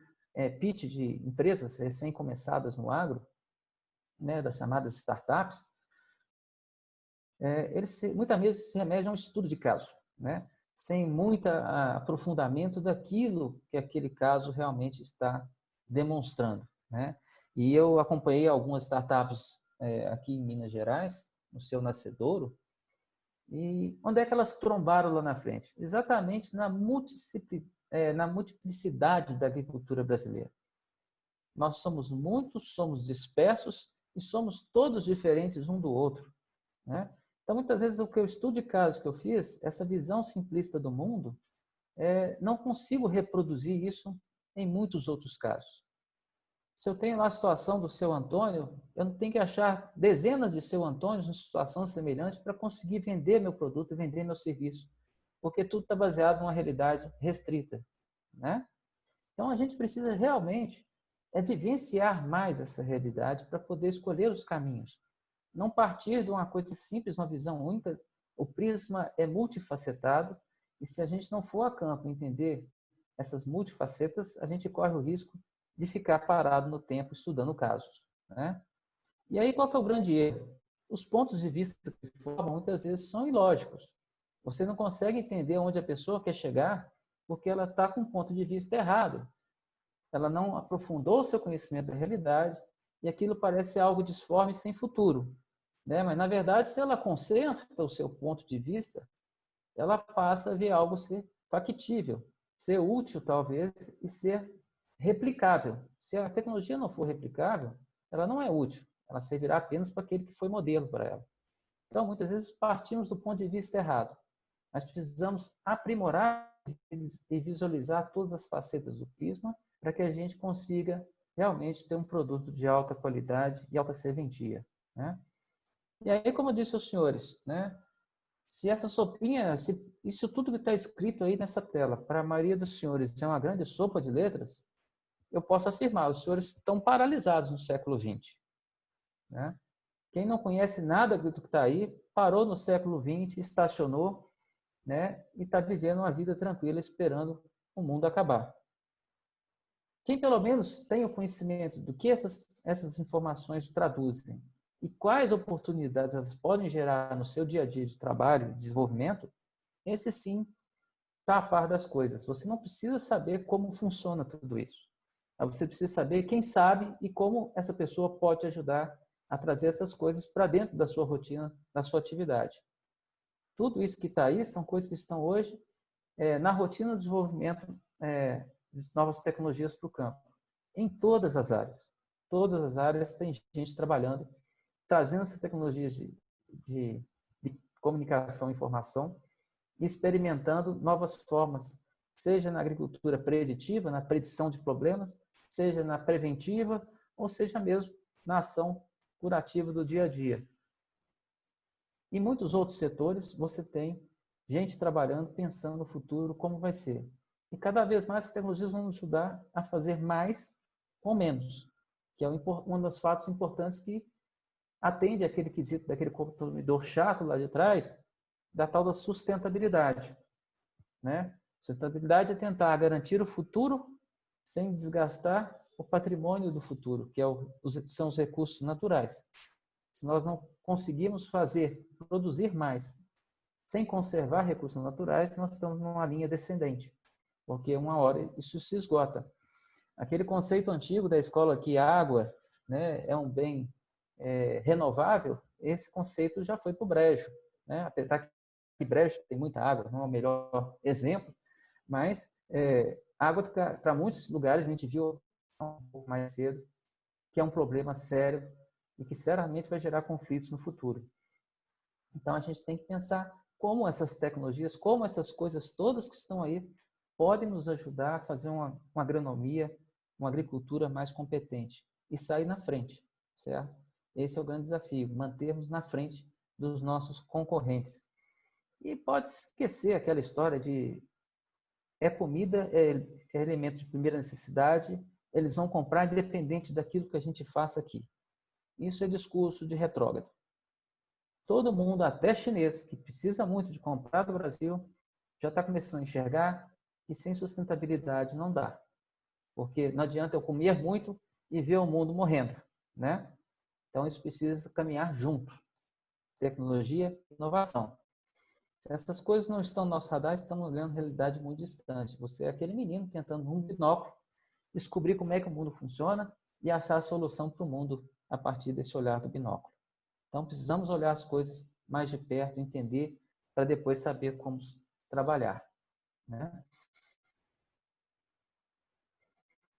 pitch de empresas recém-começadas no agro, né, das chamadas startups, eles muitas vezes se remedem a um estudo de caso, né? Sem muito aprofundamento daquilo que aquele caso realmente está demonstrando, né? E eu acompanhei algumas startups aqui em Minas Gerais, no seu nascedouro, e onde é que elas trombaram lá na frente? Exatamente na multiplicidade da agricultura brasileira. Nós somos muitos, somos dispersos e somos todos diferentes um do outro, né? Então, muitas vezes, o que eu estudo de casos que eu fiz, essa visão simplista do mundo, não consigo reproduzir isso em muitos outros casos. Se eu tenho lá a situação do seu Antônio, eu não tenho que achar dezenas de seu Antônios em situações semelhantes para conseguir vender meu produto e vender meu serviço, porque tudo está baseado numa realidade restrita, né? Então, a gente precisa realmente vivenciar mais essa realidade para poder escolher os caminhos. Não partir de uma coisa simples, uma visão única. O prisma é multifacetado e se a gente não for a campo entender essas multifacetas, a gente corre o risco de ficar parado no tempo estudando casos, né? E aí qual que é o grande erro? Os pontos de vista que formam muitas vezes são ilógicos. Você não consegue entender onde a pessoa quer chegar porque ela está com um ponto de vista errado. Ela não aprofundou o seu conhecimento da realidade e aquilo parece algo disforme sem futuro, né? Mas, na verdade, se ela conserta o seu ponto de vista, ela passa a ver algo ser factível, ser útil, talvez, e ser replicável. Se a tecnologia não for replicável, ela não é útil. Ela servirá apenas para aquele que foi modelo para ela. Então, muitas vezes, partimos do ponto de vista errado. Mas precisamos aprimorar e visualizar todas as facetas do prisma para que a gente consiga realmente ter um produto de alta qualidade e alta serventia, né? E aí, como eu disse aos senhores, né? Se essa sopinha, se isso tudo que está escrito aí nessa tela, para a maioria dos senhores é uma grande sopa de letras, eu posso afirmar, os senhores estão paralisados no século XX, né? Quem não conhece nada do que está aí, parou no século XX, estacionou, né? E está vivendo uma vida tranquila, esperando o mundo acabar. Quem pelo menos tem o conhecimento do que essas informações traduzem e quais oportunidades elas podem gerar no seu dia a dia de trabalho e desenvolvimento, esse sim está a par das coisas. Você não precisa saber como funciona tudo isso. Você precisa saber quem sabe e como essa pessoa pode ajudar a trazer essas coisas para dentro da sua rotina, da sua atividade. Tudo isso que está aí são coisas que estão hoje na rotina do desenvolvimento de novas tecnologias para o campo. Em todas as áreas. Todas as áreas tem gente trabalhando, trazendo essas tecnologias de comunicação e informação, e experimentando novas formas, seja na agricultura preditiva, na predição de problemas, seja na preventiva, ou seja mesmo na ação curativa do dia a dia. Em muitos outros setores, você tem gente trabalhando, pensando no futuro, como vai ser. E cada vez mais as tecnologias vão nos ajudar a fazer mais com menos, que é um dos fatos importantes que atende aquele quesito daquele consumidor chato lá de trás, da tal da sustentabilidade. Né? Sustentabilidade é tentar garantir o futuro sem desgastar o patrimônio do futuro, que são os recursos naturais. Se nós não conseguirmos produzir mais, sem conservar recursos naturais, nós estamos numa linha descendente, porque uma hora isso se esgota. Aquele conceito antigo da escola que a água, né, é um bem renovável, esse conceito já foi para o brejo. Né? Apesar que brejo tem muita água, não é o melhor exemplo, mas água para muitos lugares, a gente viu um pouco mais cedo, que é um problema sério e que certamente vai gerar conflitos no futuro. Então, a gente tem que pensar como essas tecnologias, como essas coisas todas que estão aí, podem nos ajudar a fazer uma agronomia, uma agricultura mais competente e sair na frente, certo? Esse é o grande desafio, mantermos na frente dos nossos concorrentes. E pode esquecer aquela história de comida, é elemento de primeira necessidade, eles vão comprar independente daquilo que a gente faça aqui. Isso é discurso de retrógrado. Todo mundo, até chinês, que precisa muito de comprar do Brasil, já está começando a enxergar que sem sustentabilidade não dá. Porque não adianta eu comer muito e ver o mundo morrendo, né? Então, isso precisa caminhar junto. Tecnologia e inovação. Se essas coisas não estão no nosso radar, estamos olhando realidade muito distante. Você é aquele menino tentando, num binóculo, descobrir como é que o mundo funciona e achar a solução para o mundo a partir desse olhar do binóculo. Então, precisamos olhar as coisas mais de perto, entender, para depois saber como trabalhar. Né?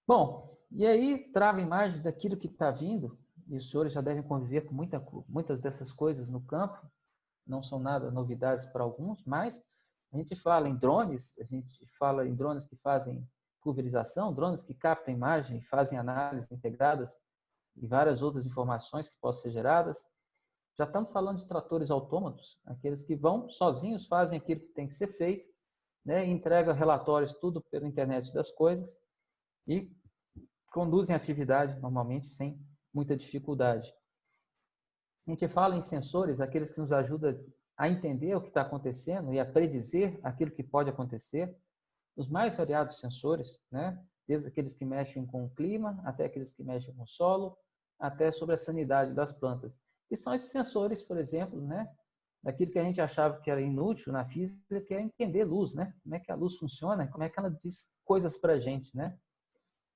Bom, e aí trago imagens daquilo que está vindo, e os senhores já devem conviver com muitas dessas coisas no campo, não são nada novidades para alguns, mas a gente fala em drones, a gente fala em drones que fazem pulverização, drones que captam imagem, fazem análises integradas e várias outras informações que possam ser geradas. Já estamos falando de tratores autômatos, aqueles que vão sozinhos, fazem aquilo que tem que ser feito, né, entregam relatórios tudo pela internet das coisas e conduzem a atividade normalmente sem muita dificuldade. A gente fala em sensores, aqueles que nos ajudam a entender o que está acontecendo e a predizer aquilo que pode acontecer. Os mais variados sensores, né? Desde aqueles que mexem com o clima, até aqueles que mexem com o solo, até sobre a sanidade das plantas. E são esses sensores, por exemplo, né? Daquilo que a gente achava que era inútil na física, que é entender luz, né? Como é que a luz funciona, como é que ela diz coisas para a gente, né?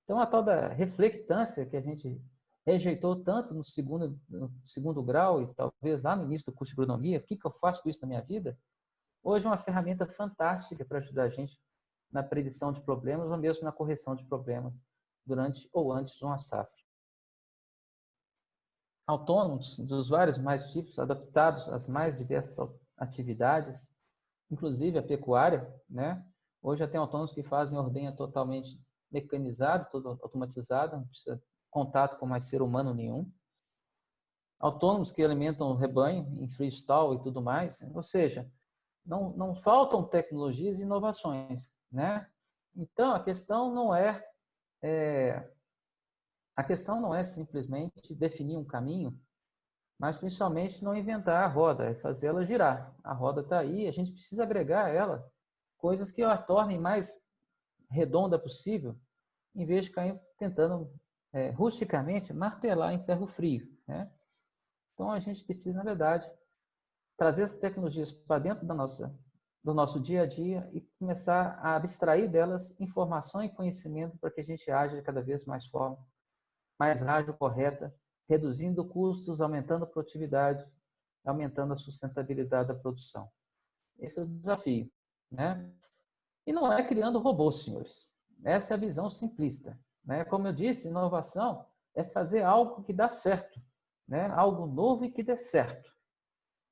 Então, a tal da reflectância que a gente rejeitou tanto no segundo grau e talvez lá no início do curso de agronomia, o que eu faço com isso na minha vida? Hoje é uma ferramenta fantástica para ajudar a gente na predição de problemas ou mesmo na correção de problemas durante ou antes de uma safra. Autônomos dos vários mais tipos, adaptados às mais diversas atividades, inclusive a pecuária, né? Hoje já tem autônomos que fazem ordenha totalmente mecanizada, toda automatizada, não precisa contato com mais ser humano nenhum. Autônomos que alimentam o rebanho em freestyle e tudo mais. Ou seja, não faltam tecnologias e inovações, né? Então, a questão não é simplesmente definir um caminho, mas principalmente não inventar a roda, é fazê-la girar. A roda está aí, a gente precisa agregar a ela coisas que a tornem mais redonda possível, em vez de ficar tentando rusticamente martelar em ferro frio, né? Então, a gente precisa, na verdade, trazer essas tecnologias para dentro da do nosso dia a dia e começar a abstrair delas informação e conhecimento para que a gente aja de cada vez mais forma, mais ágil, correta, reduzindo custos, aumentando a produtividade, aumentando a sustentabilidade da produção. Esse é o desafio, né? E não é criando robôs, senhores. Essa é a visão simplista, né? Como eu disse, inovação é fazer algo que dá certo, né? Algo novo e que dê certo.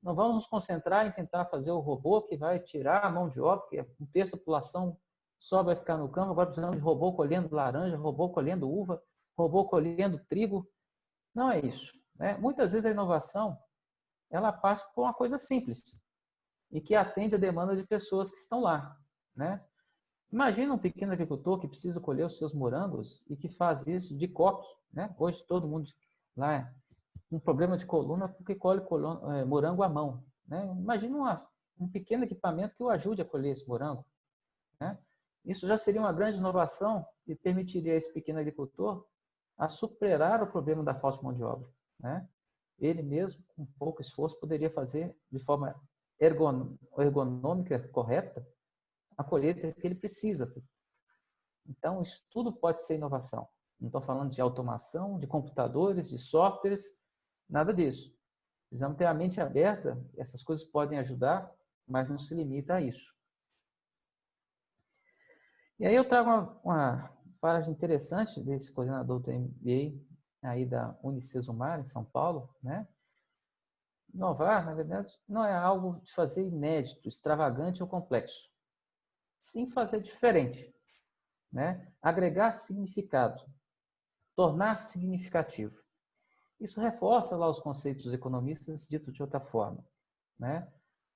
Não vamos nos concentrar em tentar fazer o robô que vai tirar a mão de obra, porque um terço da população só vai ficar no campo, vai precisando de robô colhendo laranja, robô colhendo uva, robô colhendo trigo. Não é isso, né? Muitas vezes a inovação ela passa por uma coisa simples e que atende a demanda de pessoas que estão lá, né? Imagina um pequeno agricultor que precisa colher os seus morangos e que faz isso de coque, né? Hoje todo mundo lá um problema de coluna porque colhe morango à mão, né? Imagina um pequeno equipamento que o ajude a colher esse morango, né? Isso já seria uma grande inovação e permitiria a esse pequeno agricultor a superar o problema da falta de mão de obra, né? Ele mesmo, com pouco esforço, poderia fazer de forma ergonômica correta a colheita que ele precisa. Então, isso tudo pode ser inovação. Não estou falando de automação, de computadores, de softwares, nada disso. Precisamos ter a mente aberta, essas coisas podem ajudar, mas não se limita a isso. E aí eu trago uma página interessante desse coordenador do MBA aí da Unicesumar, em São Paulo, né? Inovar, na verdade, não é algo de fazer inédito, extravagante ou complexo. Sim fazer diferente, né? Agregar significado, tornar significativo. Isso reforça lá os conceitos economistas, dito de outra forma, né?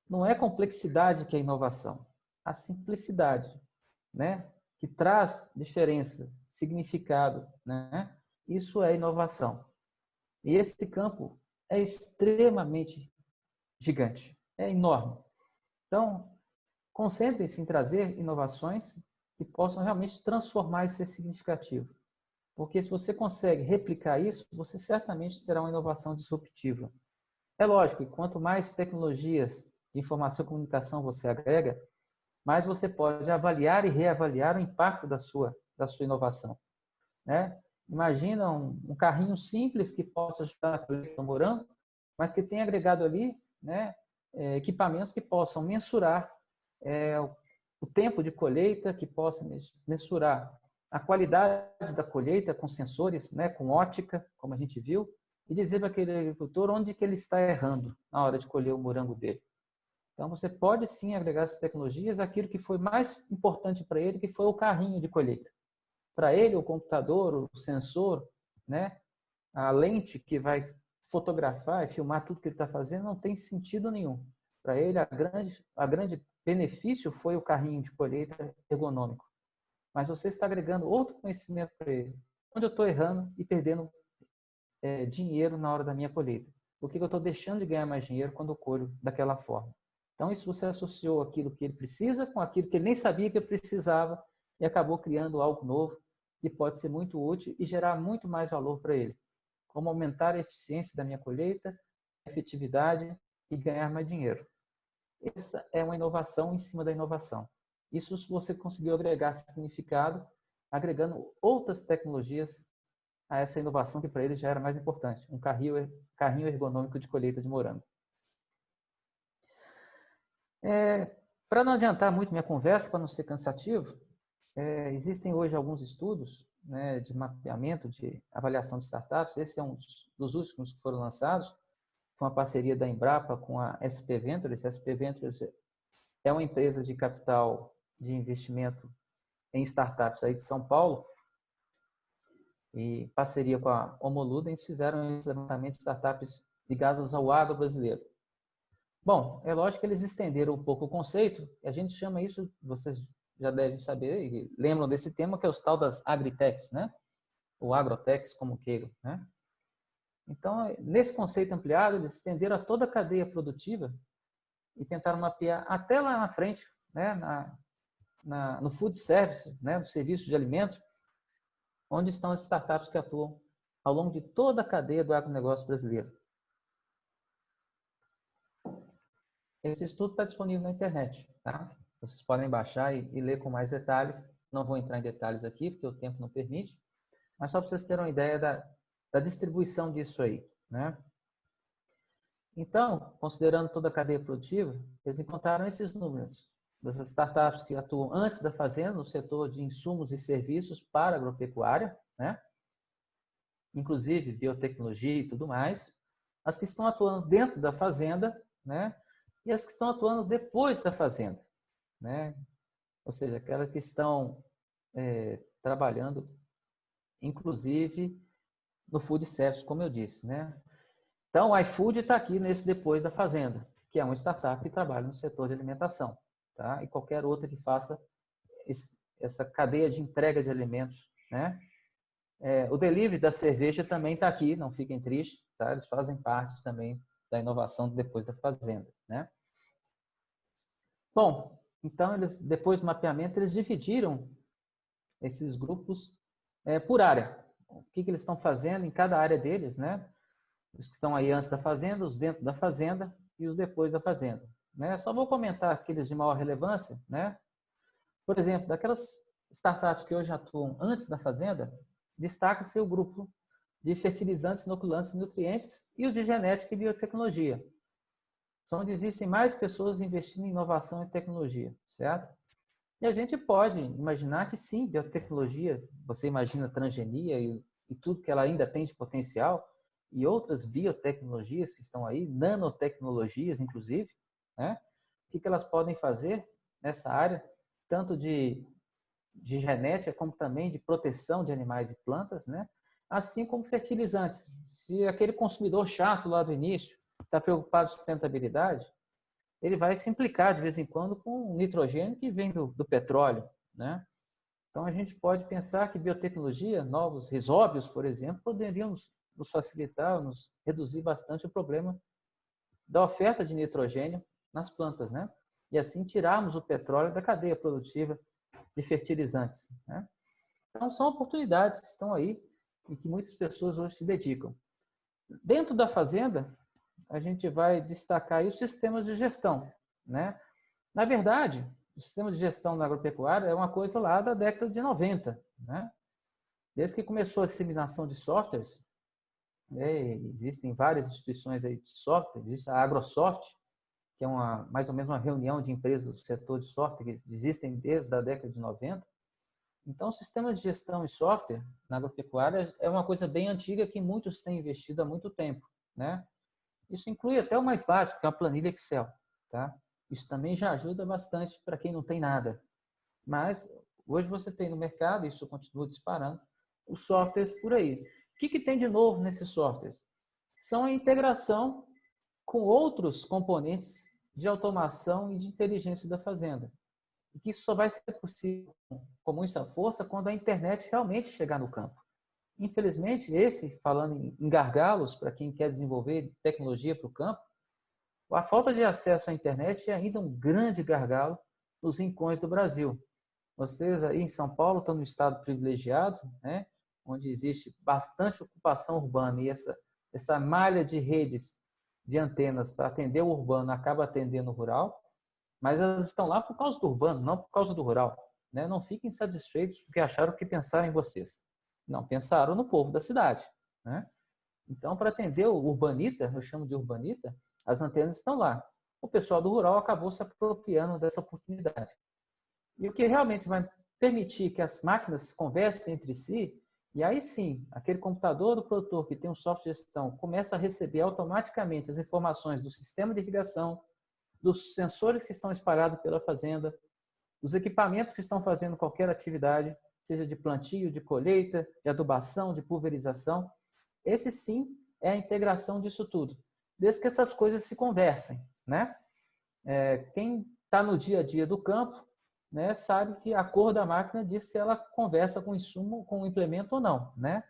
Não é complexidade que é inovação, a simplicidade, né? Que traz diferença, significado, né? Isso é inovação. E esse campo é extremamente gigante, é enorme. Então, concentrem-se em trazer inovações que possam realmente transformar e ser significativo. Porque se você consegue replicar isso, você certamente terá uma inovação disruptiva. É lógico que quanto mais tecnologias de informação e comunicação você agrega, mais você pode avaliar e reavaliar o impacto da sua inovação, né? Imagina um carrinho simples que possa ajudar na colheita do morango, mas que tenha agregado ali, né, equipamentos que possam mensurar o tempo de colheita, que possam mensurar a qualidade da colheita com sensores, né, com ótica, como a gente viu, e dizer para aquele agricultor onde que ele está errando na hora de colher o morango dele. Então, você pode sim agregar essas tecnologias àquilo que foi mais importante para ele, que foi o carrinho de colheita. Para ele, o computador, o sensor, né, a lente que vai fotografar e filmar tudo que ele está fazendo não tem sentido nenhum. Para ele, a grande benefício foi o carrinho de colheita ergonômico. Mas você está agregando outro conhecimento para ele. Onde eu estou errando e perdendo dinheiro na hora da minha colheita? Por que eu estou deixando de ganhar mais dinheiro quando eu colho daquela forma? Então, isso você associou aquilo que ele precisa com aquilo que ele nem sabia que ele precisava e acabou criando algo novo que pode ser muito útil e gerar muito mais valor para ele. Como aumentar a eficiência da minha colheita, a efetividade e ganhar mais dinheiro. Essa é uma inovação em cima da inovação. Isso você conseguiu agregar significado, agregando outras tecnologias a essa inovação que para ele já era mais importante, um carrinho ergonômico de colheita de morango. Para não adiantar muito minha conversa, para não ser cansativo, existem hoje alguns estudos, né, de mapeamento, de avaliação de startups. Esse é um dos últimos que foram lançados, com a parceria da Embrapa com a SP Ventures. A SP Ventures é uma empresa de capital de investimento em startups aí de São Paulo, e parceria com a Homo Ludens fizeram esse levantamento de startups ligadas ao agro brasileiro. Bom, é lógico que eles estenderam um pouco o conceito, e a gente chama isso, vocês já devem saber e lembram desse tema, que é o tal das agritechs, né? Ou agrotechs, como queiram, né? Então, nesse conceito ampliado, eles estenderam a toda a cadeia produtiva e tentaram mapear até lá na frente, né? No food service, né? No serviço de alimentos, onde estão as startups que atuam ao longo de toda a cadeia do agronegócio brasileiro. Esse estudo está disponível na internet, tá? Vocês podem baixar e ler com mais detalhes. Não vou entrar em detalhes aqui, porque o tempo não permite, mas só para vocês terem uma ideia da distribuição disso aí, né? Então, considerando toda a cadeia produtiva, eles encontraram esses números das startups que atuam antes da fazenda, no setor de insumos e serviços para a agropecuária, né? Inclusive biotecnologia e tudo mais, as que estão atuando dentro da fazenda, né? E as que estão atuando depois da fazenda, né? Ou seja, aquelas que estão trabalhando, inclusive, no food service, como eu disse, né? Então, o iFood está aqui nesse depois da fazenda, que é uma startup que trabalha no setor de alimentação, tá? E qualquer outra que faça essa cadeia de entrega de alimentos, né? O delivery da cerveja também está aqui, não fiquem tristes, tá? Eles fazem parte também da inovação depois da fazenda, né? Bom, então, eles, depois do mapeamento, eles dividiram esses grupos por área. O que eles estão fazendo em cada área deles, né? Os que estão aí antes da fazenda, os dentro da fazenda e os depois da fazenda, né? Só vou comentar aqueles de maior relevância, né? Por exemplo, daquelas startups que hoje atuam antes da fazenda, destaca-se o grupo de fertilizantes, inoculantes e nutrientes e o de genética e biotecnologia. São onde existem mais pessoas investindo em inovação e tecnologia, certo? E a gente pode imaginar que sim, biotecnologia, você imagina transgenia e tudo que ela ainda tem de potencial, e outras biotecnologias que estão aí, nanotecnologias, inclusive, né? O que elas podem fazer nessa área, tanto de genética, como também de proteção de animais e plantas, né? Assim como fertilizantes. Se aquele consumidor chato lá do início está preocupado com sustentabilidade, ele vai se implicar de vez em quando com o nitrogênio que vem do petróleo, né? Então, a gente pode pensar que biotecnologia, novos risóbios, por exemplo, poderiam nos facilitar, nos reduzir bastante o problema da oferta de nitrogênio nas plantas, né? E assim tirarmos o petróleo da cadeia produtiva de fertilizantes, né? Então, são oportunidades que estão aí e que muitas pessoas hoje se dedicam. Dentro da fazenda, a gente vai destacar aí os sistemas de gestão, né? Na verdade, o sistema de gestão na agropecuária é uma coisa lá da década de 90, né? Desde que começou a disseminação de softwares, existem várias instituições aí de software, existe a AgroSoft, que é mais ou menos uma reunião de empresas do setor de software que existem desde a década de 90. Então, o sistema de gestão e software na agropecuária é uma coisa bem antiga que muitos têm investido há muito tempo, né? Isso inclui até o mais básico, que é a planilha Excel, tá? Isso também já ajuda bastante para quem não tem nada. Mas hoje você tem no mercado, isso continua disparando, os softwares por aí. O que tem de novo nesses softwares? São a integração com outros componentes de automação e de inteligência da fazenda. E que isso só vai ser possível com muita força quando a internet realmente chegar no campo. Infelizmente, falando em gargalos, para quem quer desenvolver tecnologia para o campo, a falta de acesso à internet é ainda um grande gargalo nos rincões do Brasil. Vocês aí em São Paulo estão num estado privilegiado, né, onde existe bastante ocupação urbana e essa malha de redes de antenas para atender o urbano acaba atendendo o rural, mas elas estão lá por causa do urbano, não por causa do rural, né? Não fiquem satisfeitos porque acharam que pensaram em vocês. Não, pensaram no povo da cidade, né? Então, para atender o urbanita, eu chamo de urbanita, as antenas estão lá. O pessoal do rural acabou se apropriando dessa oportunidade. E o que realmente vai permitir que as máquinas conversem entre si, e aí sim, aquele computador do produtor que tem um software de gestão começa a receber automaticamente as informações do sistema de irrigação, dos sensores que estão espalhados pela fazenda, dos equipamentos que estão fazendo qualquer atividade, seja de plantio, de colheita, de adubação, de pulverização. Esse sim é a integração disso tudo, desde que essas coisas se conversem, né? Quem está no dia a dia do campo, né, sabe que a cor da máquina diz se ela conversa com o insumo, com o implemento ou não, né?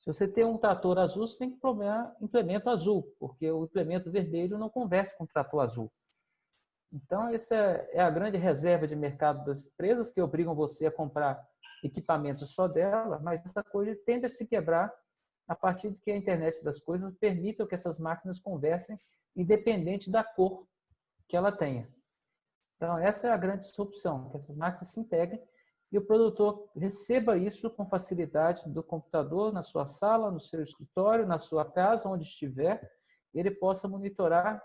Se você tem um trator azul, você tem que programar implemento azul, porque o implemento vermelho não conversa com o trator azul. Então, essa é a grande reserva de mercado das empresas que obrigam você a comprar equipamentos só dela, mas essa coisa tende a se quebrar a partir de que a internet das coisas permita que essas máquinas conversem independente da cor que ela tenha. Então, essa é a grande disrupção, que essas máquinas se integrem e o produtor receba isso com facilidade do computador, na sua sala, no seu escritório, na sua casa, onde estiver, ele possa monitorar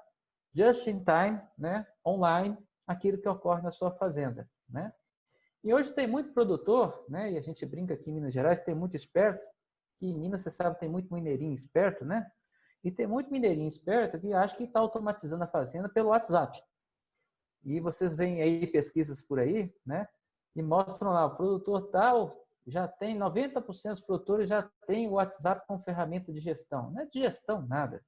just in time, né, online, aquilo que ocorre na sua fazenda, né? E hoje tem muito produtor, né, e a gente brinca aqui em Minas Gerais, tem muito esperto, que em Minas, você sabe, tem muito mineirinho esperto, né? E tem muito mineirinho esperto que acha que está automatizando a fazenda pelo WhatsApp. E vocês veem aí pesquisas por aí, né? E mostram lá, o produtor tal já tem, 90% dos produtores já tem o WhatsApp como ferramenta de gestão. Não é de gestão, nada.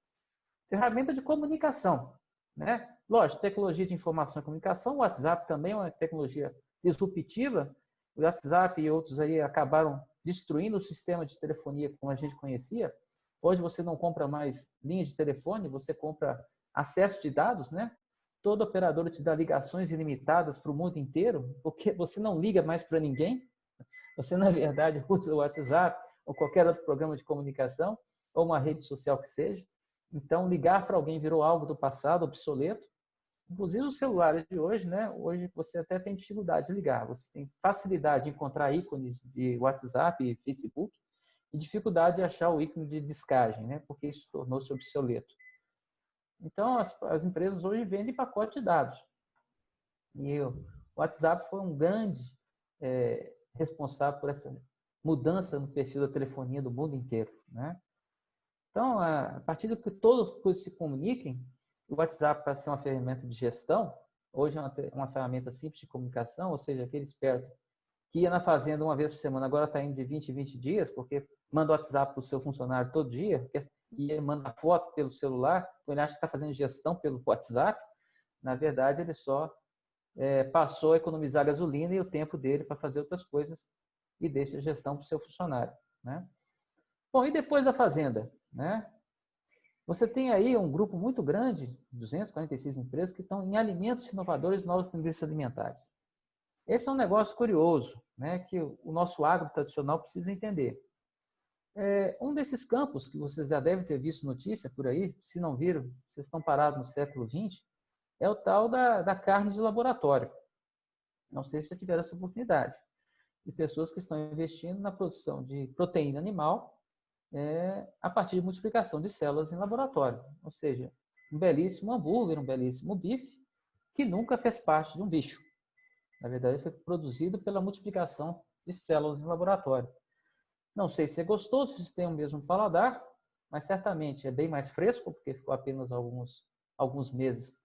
Ferramenta de comunicação, né? Lógico, tecnologia de informação e comunicação, o WhatsApp também é uma tecnologia disruptiva. O WhatsApp e outros aí acabaram destruindo o sistema de telefonia como a gente conhecia. Hoje você não compra mais linha de telefone, você compra acesso de dados, né? Todo operador te dá ligações ilimitadas para o mundo inteiro, porque você não liga mais para ninguém. Você, na verdade, usa o WhatsApp ou qualquer outro programa de comunicação, ou uma rede social que seja. Então, ligar para alguém virou algo do passado, obsoleto. Inclusive, os celulares de hoje, né? Hoje você até tem dificuldade de ligar. Você tem facilidade de encontrar ícones de WhatsApp e Facebook e dificuldade de achar o ícone de descagem, né? Porque isso tornou-se obsoleto. Então, as empresas hoje vendem pacote de dados. E o WhatsApp foi um grande responsável por essa mudança no perfil da telefonia do mundo inteiro, né? Então, a partir do que todos se comuniquem, o WhatsApp, para ser uma ferramenta de gestão, hoje é uma ferramenta simples de comunicação, ou seja, aquele esperto que ia na fazenda uma vez por semana, agora está indo de 20 em 20 dias, porque manda o WhatsApp para o seu funcionário todo dia, e ele manda foto pelo celular, então ele acha que está fazendo gestão pelo WhatsApp. Na verdade, ele só passou a economizar gasolina e o tempo dele para fazer outras coisas e deixa a gestão para o seu funcionário, né? Bom, e depois da fazenda, né? Você tem aí um grupo muito grande, 246 empresas, que estão em alimentos inovadores e novas tendências alimentares. Esse é um negócio curioso, né, que o nosso agro tradicional precisa entender. Um desses campos, que vocês já devem ter visto notícia por aí, se não viram, vocês estão parados no século XX, é o tal da carne de laboratório. Não sei se já tiveram essa oportunidade. De pessoas que estão investindo na produção de proteína animal a partir de multiplicação de células em laboratório. Ou seja, um belíssimo hambúrguer, um belíssimo bife, que nunca fez parte de um bicho. Na verdade, foi produzido pela multiplicação de células em laboratório. Não sei se é gostoso, se tem o mesmo paladar, mas certamente é bem mais fresco, porque ficou apenas alguns meses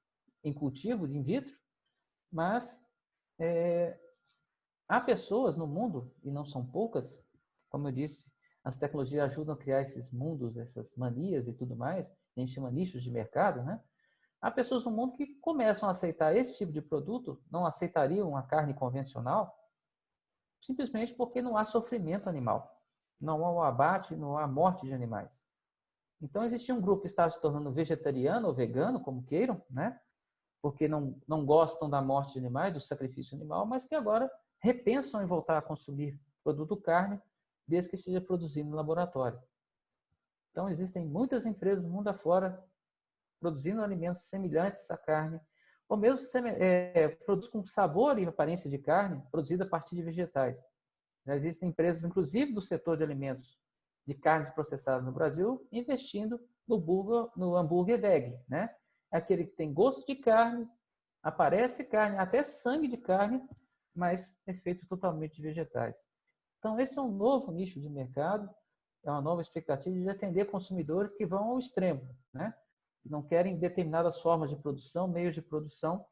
em cultivo, in vitro, mas há pessoas no mundo, e não são poucas, como eu disse, as tecnologias ajudam a criar esses mundos, essas manias e tudo mais, a gente chama nichos de mercado, né? Há pessoas no mundo que começam a aceitar esse tipo de produto, não aceitariam a carne convencional, simplesmente porque não há sofrimento animal, não há o abate, não há morte de animais. Então, existia um grupo que estava se tornando vegetariano ou vegano, como queiram, né? Porque não gostam da morte de animais, do sacrifício animal, mas que agora repensam em voltar a consumir produto carne, desde que esteja produzido no laboratório. Então, existem muitas empresas no mundo afora produzindo alimentos semelhantes à carne, ou mesmo produtos com sabor e aparência de carne, produzida a partir de vegetais. Já existem empresas, inclusive do setor de alimentos de carnes processadas no Brasil, investindo no hambúrguer veg, né? É aquele que tem gosto de carne, aparece carne, até sangue de carne, mas é feito totalmente de vegetais. Então, esse é um novo nicho de mercado, é uma nova expectativa de atender consumidores que vão ao extremo, né? Não querem determinadas formas de produção, meios de produção.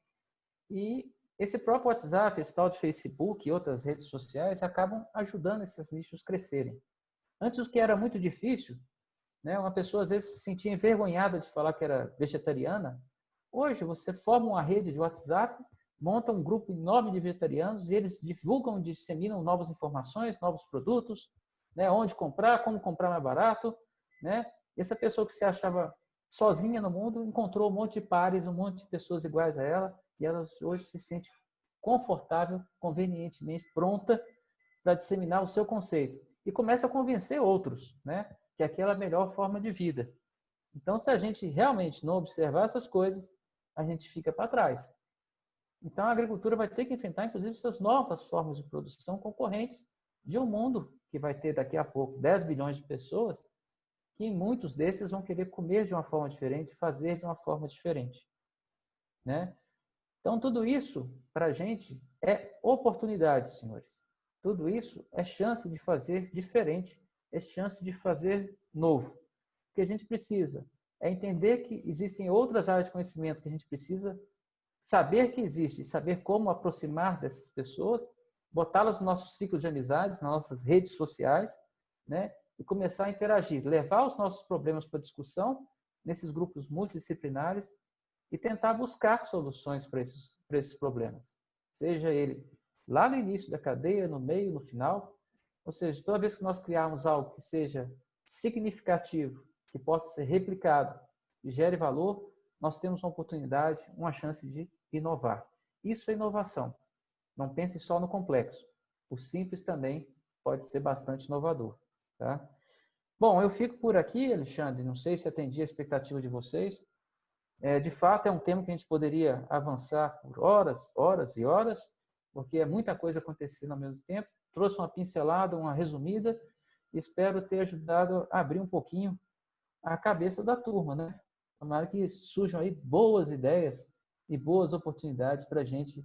E esse próprio WhatsApp, esse tal de Facebook e outras redes sociais acabam ajudando esses nichos a crescerem. Antes, o que era muito difícil, né? Uma pessoa às vezes se sentia envergonhada de falar que era vegetariana. Hoje, você forma uma rede de WhatsApp, monta um grupo enorme de vegetarianos e eles divulgam, disseminam novas informações, novos produtos, né? Onde comprar, como comprar mais barato, né? E essa pessoa que se achava sozinha no mundo encontrou um monte de pares, um monte de pessoas iguais a ela e ela hoje se sente confortável, convenientemente pronta para disseminar o seu conceito e começa a convencer outros, né? Que aquela é a melhor forma de vida. Então, se a gente realmente não observar essas coisas, a gente fica para trás. Então, a agricultura vai ter que enfrentar, inclusive, essas novas formas de produção concorrentes de um mundo que vai ter daqui a pouco 10 bilhões de pessoas, que muitos desses vão querer comer de uma forma diferente, fazer de uma forma diferente, né? Então, tudo isso, para a gente, é oportunidade, senhores. Tudo isso é chance de fazer diferente, é chance de fazer novo. O que a gente precisa é entender que existem outras áreas de conhecimento que a gente precisa saber que existe, saber como aproximar dessas pessoas, botá-las no nosso ciclo de amizades, nas nossas redes sociais, né? E começar a interagir, levar os nossos problemas para discussão nesses grupos multidisciplinares e tentar buscar soluções para esses problemas. Seja ele lá no início da cadeia, no meio, no final. Ou seja, toda vez que nós criarmos algo que seja significativo, que possa ser replicado e gere valor, nós temos uma oportunidade, uma chance de inovar. Isso é inovação. Não pense só no complexo. O simples também pode ser bastante inovador. Tá? Bom, eu fico por aqui, Alexandre. Não sei se atendi a expectativa de vocês. De fato, é um tema que a gente poderia avançar por horas, horas e horas, porque é muita coisa acontecendo ao mesmo tempo. Trouxe uma pincelada, uma resumida, e espero ter ajudado a abrir um pouquinho a cabeça da turma, né? Tomara que surjam aí boas ideias e boas oportunidades para a gente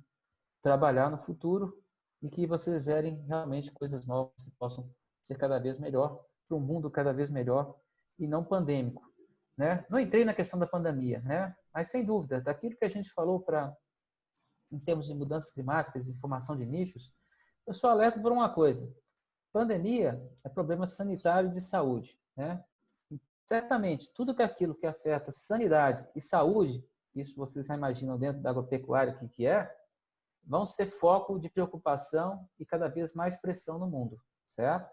trabalhar no futuro e que vocês gerem realmente coisas novas que possam ser cada vez melhor, para um mundo cada vez melhor e não pandêmico, né? Não entrei na questão da pandemia, né? Mas sem dúvida, daquilo que a gente falou em termos de mudanças climáticas e formação de nichos, eu sou alerta por uma coisa: pandemia é problema sanitário de saúde, né? Certamente, tudo aquilo que afeta sanidade e saúde, isso vocês já imaginam dentro da agropecuária o que é, vão ser foco de preocupação e cada vez mais pressão no mundo, certo?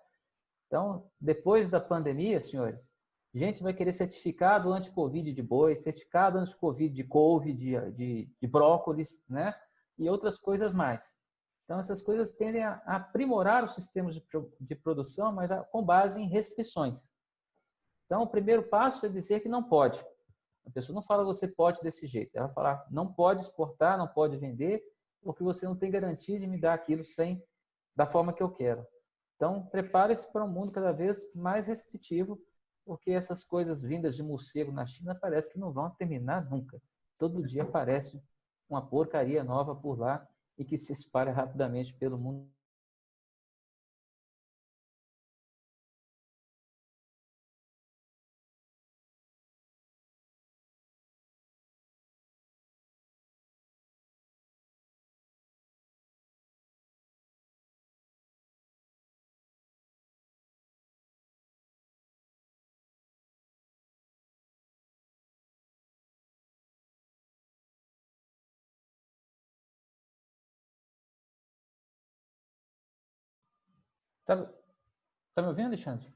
Então, depois da pandemia, senhores, a gente vai querer certificado anti-Covid de boi, certificado anti-Covid de couve, de brócolis, né? E outras coisas mais. Então, essas coisas tendem a aprimorar os sistemas de produção, mas com base em restrições. Então, o primeiro passo é dizer que não pode. A pessoa não fala você pode desse jeito. Ela vai falar não pode exportar, não pode vender, porque você não tem garantia de me dar aquilo da forma que eu quero. Então, prepare-se para um mundo cada vez mais restritivo, porque essas coisas vindas de morcego na China parece que não vão terminar nunca. Todo dia aparece uma porcaria nova por lá e que se espalha rapidamente pelo mundo. Tá me ouvindo, Alexandre?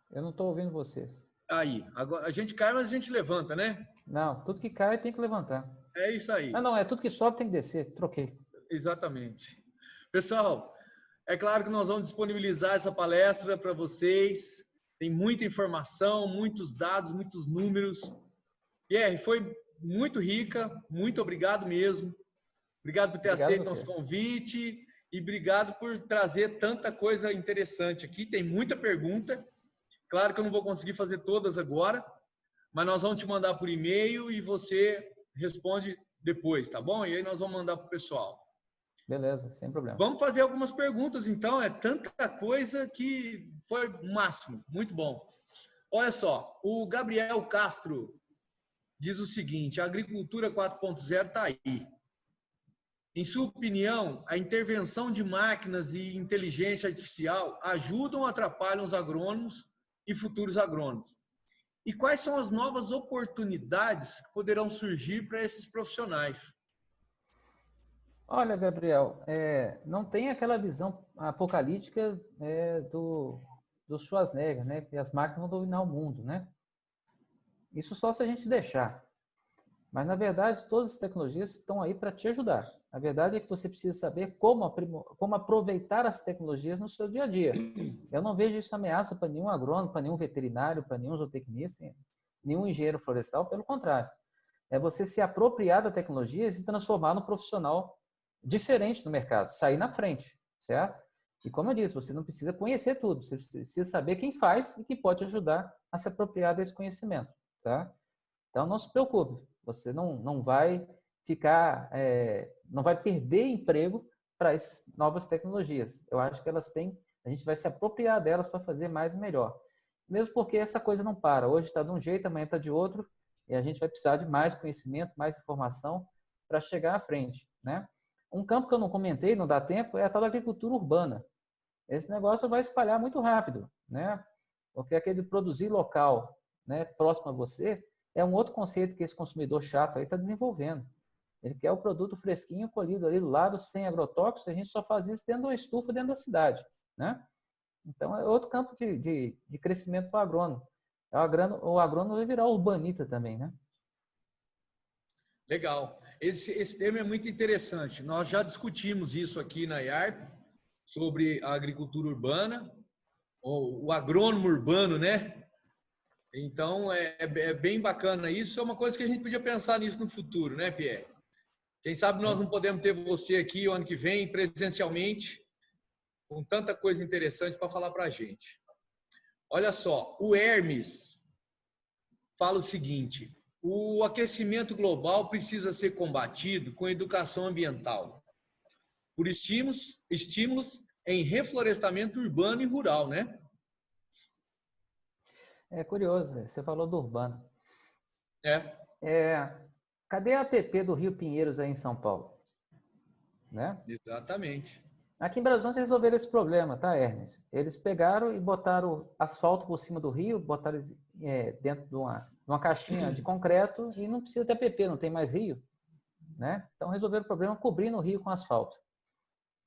Eu não estou ouvindo vocês. Aí, agora a gente cai, mas a gente levanta, né? Não, tudo que cai tem que levantar. É isso aí. Não, é tudo que sobe tem que descer. Troquei. Exatamente. Pessoal, é claro que nós vamos disponibilizar essa palestra para vocês. Tem muita informação, muitos dados, muitos números. Pierre, foi muito rica. Muito obrigado mesmo. Obrigado por ter aceito nosso convite e obrigado por trazer tanta coisa interessante aqui. Tem muita pergunta. Claro que eu não vou conseguir fazer todas agora, mas nós vamos te mandar por e-mail e você responde depois, tá bom? E aí nós vamos mandar para o pessoal. Beleza, sem problema. Vamos fazer algumas perguntas, então. É tanta coisa que foi o máximo. Muito bom. Olha só, o Gabriel Castro diz o seguinte: a agricultura 4.0 está aí. Em sua opinião, a intervenção de máquinas e inteligência artificial ajudam ou atrapalham os agrônomos e futuros agrônomos? E quais são as novas oportunidades que poderão surgir para esses profissionais? Olha, Gabriel, não tem aquela visão apocalíptica do Schwarzenegger, né? Que as máquinas vão dominar o mundo, né? Isso só se a gente deixar. Mas, na verdade, todas as tecnologias estão aí para te ajudar. A verdade é que você precisa saber como aproveitar as tecnologias no seu dia a dia. Eu não vejo isso ameaça para nenhum agrônomo, para nenhum veterinário, para nenhum zootecnista. nenhum engenheiro florestal, pelo contrário. É você se apropriar da tecnologia e se transformar num profissional diferente no mercado, sair na frente, certo? E como eu disse, você não precisa conhecer tudo, você precisa saber quem faz e que pode ajudar a se apropriar desse conhecimento, tá? Então, não se preocupe, você não vai ficar, não vai perder emprego para as novas tecnologias. Eu acho que elas têm, a gente vai se apropriar delas para fazer mais e melhor. Mesmo porque essa coisa não para. Hoje está de um jeito, amanhã está de outro, e a gente vai precisar de mais conhecimento, mais informação para chegar à frente, né? Um campo que eu não comentei, não dá tempo, é a tal da agricultura urbana. Esse negócio vai espalhar muito rápido, né? Porque aquele produzir local, né, próximo a você, é um outro conceito que esse consumidor chato aí está desenvolvendo. Ele quer o produto fresquinho, colhido ali do lado, sem agrotóxicos, a gente só faz isso dentro de uma estufa, dentro da cidade, né? Então, é outro campo de crescimento para o agrônomo. O agrônomo vai virar urbanita também, né? Legal. Esse tema é muito interessante. Nós já discutimos isso aqui na IARP, sobre a agricultura urbana, ou o agrônomo urbano, né? Então, é bem bacana isso. É uma coisa que a gente podia pensar nisso no futuro, né, Pierre? Quem sabe nós não podemos ter você aqui o ano que vem, presencialmente, com tanta coisa interessante para falar para a gente. Olha só, o Hermes fala o seguinte: o aquecimento global precisa ser combatido com educação ambiental, por estímulos em reflorestamento urbano e rural, né? É curioso, você falou do urbano. É. Cadê a APP do Rio Pinheiros aí em São Paulo? Né? Exatamente. Aqui em Belo Horizonte resolveram esse problema, tá, Hermes? Eles pegaram e botaram asfalto por cima do rio, botaram dentro de uma caixinha de concreto e não precisa ter APP, não tem mais rio, né? Então resolveram o problema cobrindo o rio com asfalto.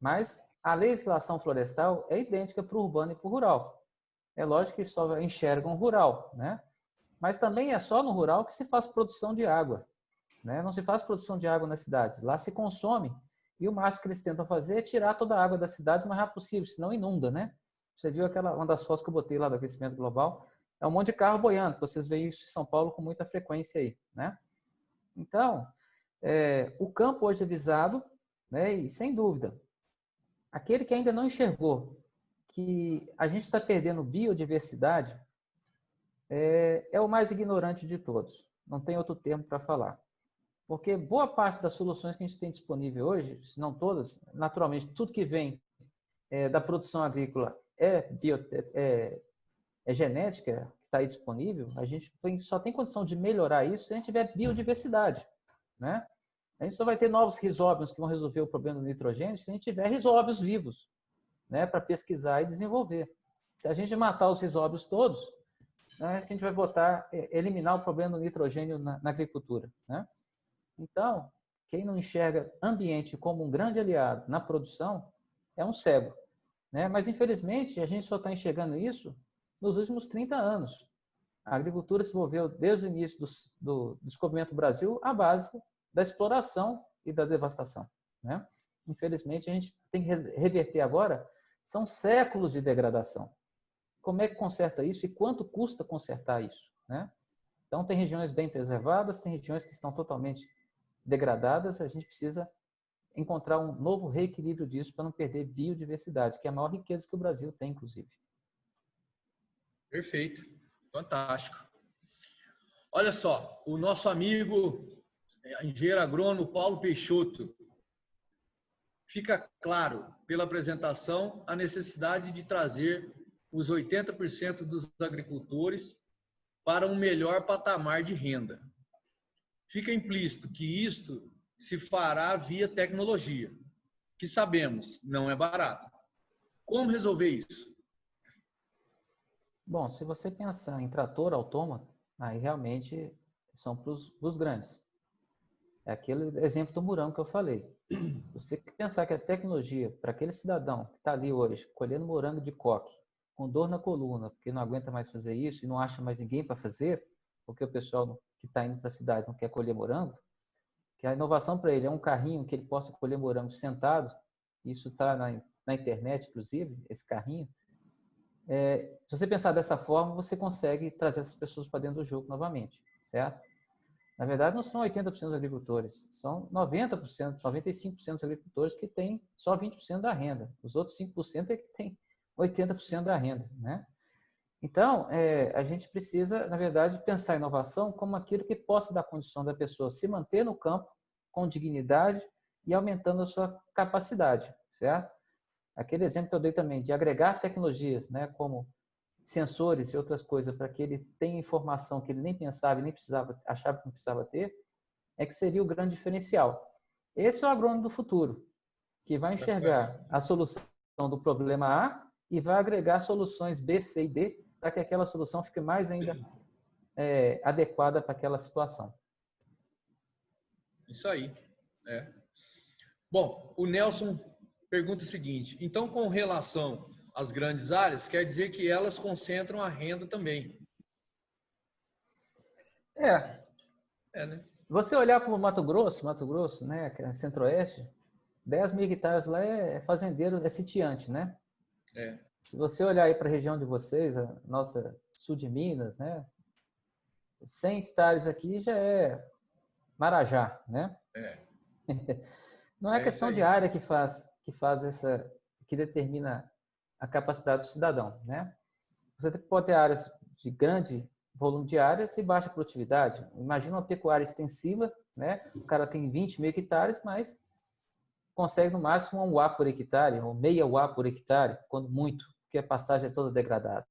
Mas a legislação florestal é idêntica para o urbano e para o rural. É lógico que só enxergam o rural, né? Mas também é só no rural que se faz produção de água, né? Não se faz produção de água nas cidades. Lá se consome e o máximo que eles tentam fazer é tirar toda a água da cidade o mais rápido possível, senão inunda, né? Você viu uma das fotos que eu botei lá do aquecimento global? É um monte de carro boiando. Vocês veem isso em São Paulo com muita frequência aí, né? Então, o campo hoje é visado, né? E sem dúvida, aquele que ainda não enxergou que a gente está perdendo biodiversidade é o mais ignorante de todos. Não tem outro termo para falar. Porque boa parte das soluções que a gente tem disponível hoje, se não todas, naturalmente, tudo que vem da produção agrícola é genética, que está aí disponível, a gente só tem condição de melhorar isso se a gente tiver biodiversidade, né? A gente só vai ter novos risóbios que vão resolver o problema do nitrogênio se a gente tiver risóbios vivos, né, para pesquisar e desenvolver. Se a gente matar os risóbios todos, né, a gente vai eliminar o problema do nitrogênio na agricultura, né? Então, quem não enxerga ambiente como um grande aliado na produção é um cego, né? Mas, infelizmente, a gente só está enxergando isso nos últimos 30 anos. A agricultura se envolveu desde o início do descobrimento do Brasil à base da exploração e da devastação, né? Infelizmente, a gente tem que reverter agora, são séculos de degradação. Como é que conserta isso e quanto custa consertar isso, né? Então, tem regiões bem preservadas, tem regiões que estão totalmente degradadas, a gente precisa encontrar um novo reequilíbrio disso para não perder biodiversidade, que é a maior riqueza que o Brasil tem, inclusive. Perfeito, fantástico. Olha só, o nosso amigo engenheiro agrônomo Paulo Peixoto, fica claro pela apresentação a necessidade de trazer os 80% dos agricultores para um melhor patamar de renda. Fica implícito que isto se fará via tecnologia, que sabemos não é barato. Como resolver isso? Bom, se você pensar em trator autômato, aí realmente são para os grandes. É aquele exemplo do Murão que eu falei. Você pensar que a tecnologia, para aquele cidadão que está ali hoje, colhendo morango de coque, com dor na coluna, porque não aguenta mais fazer isso e não acha mais ninguém para fazer, porque o pessoal que está indo para a cidade não quer colher morango, que a inovação para ele é um carrinho que ele possa colher morango sentado, isso está na internet, inclusive, esse carrinho. se você pensar dessa forma, você consegue trazer essas pessoas para dentro do jogo novamente, certo? Na verdade, não são 80% dos agricultores, são 90%, 95% dos agricultores que têm só 20% da renda. Os outros 5% é que têm 80% da renda, né? Então, a gente precisa, na verdade, pensar a inovação como aquilo que possa dar condição da pessoa se manter no campo com dignidade e aumentando a sua capacidade, certo? Aquele exemplo que eu dei também de agregar tecnologias, né, como sensores e outras coisas para que ele tenha informação que ele nem pensava e nem precisava, achava que não precisava ter, é que seria o grande diferencial. Esse é o agrônomo do futuro, que vai enxergar a solução do problema A e vai agregar soluções B, C e D para que aquela solução fique mais ainda adequada para aquela situação. Isso aí. Bom, o Nelson pergunta o seguinte: então, com relação às grandes áreas, quer dizer que elas concentram a renda também? Né? Você olhar para o Mato Grosso, né, que é Centro-Oeste, 10 mil hectares lá é fazendeiro, é sitiante, né? Se você olhar aí para a região de vocês, a nossa sul de Minas, né, 100 hectares aqui já é Marajá, né? Não é questão de área que faz que determina a capacidade do cidadão, né? Você pode ter áreas de grande volume de áreas e baixa produtividade. Imagina uma pecuária extensiva, né? O cara tem 20 mil hectares, mas consegue no máximo 1 UA por hectare, ou meia UA por hectare, quando muito, porque a pastagem é toda degradada.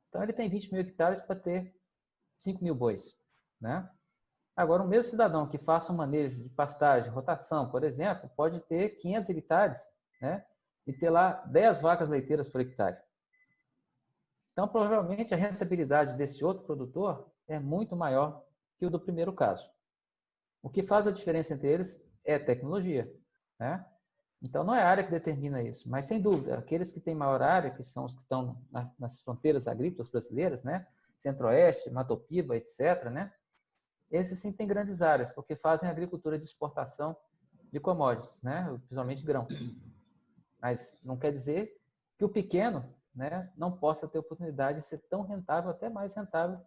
Então ele tem 20 mil hectares para ter 5 mil bois, né? Agora, o mesmo cidadão que faça um manejo de pastagem, rotação, por exemplo, pode ter 500 hectares, né? E ter lá 10 vacas leiteiras por hectare. Então, provavelmente, a rentabilidade desse outro produtor é muito maior que o do primeiro caso. O que faz a diferença entre eles é tecnologia, né? Então, não é a área que determina isso, mas, sem dúvida, aqueles que têm maior área, que são os que estão nas fronteiras agrícolas brasileiras, né? Centro-Oeste, Matopiba, etc., né? Esses sim têm grandes áreas, porque fazem agricultura de exportação de commodities, né? Principalmente grãos. Mas não quer dizer que o pequeno, né, não possa ter oportunidade de ser tão rentável, até mais rentável.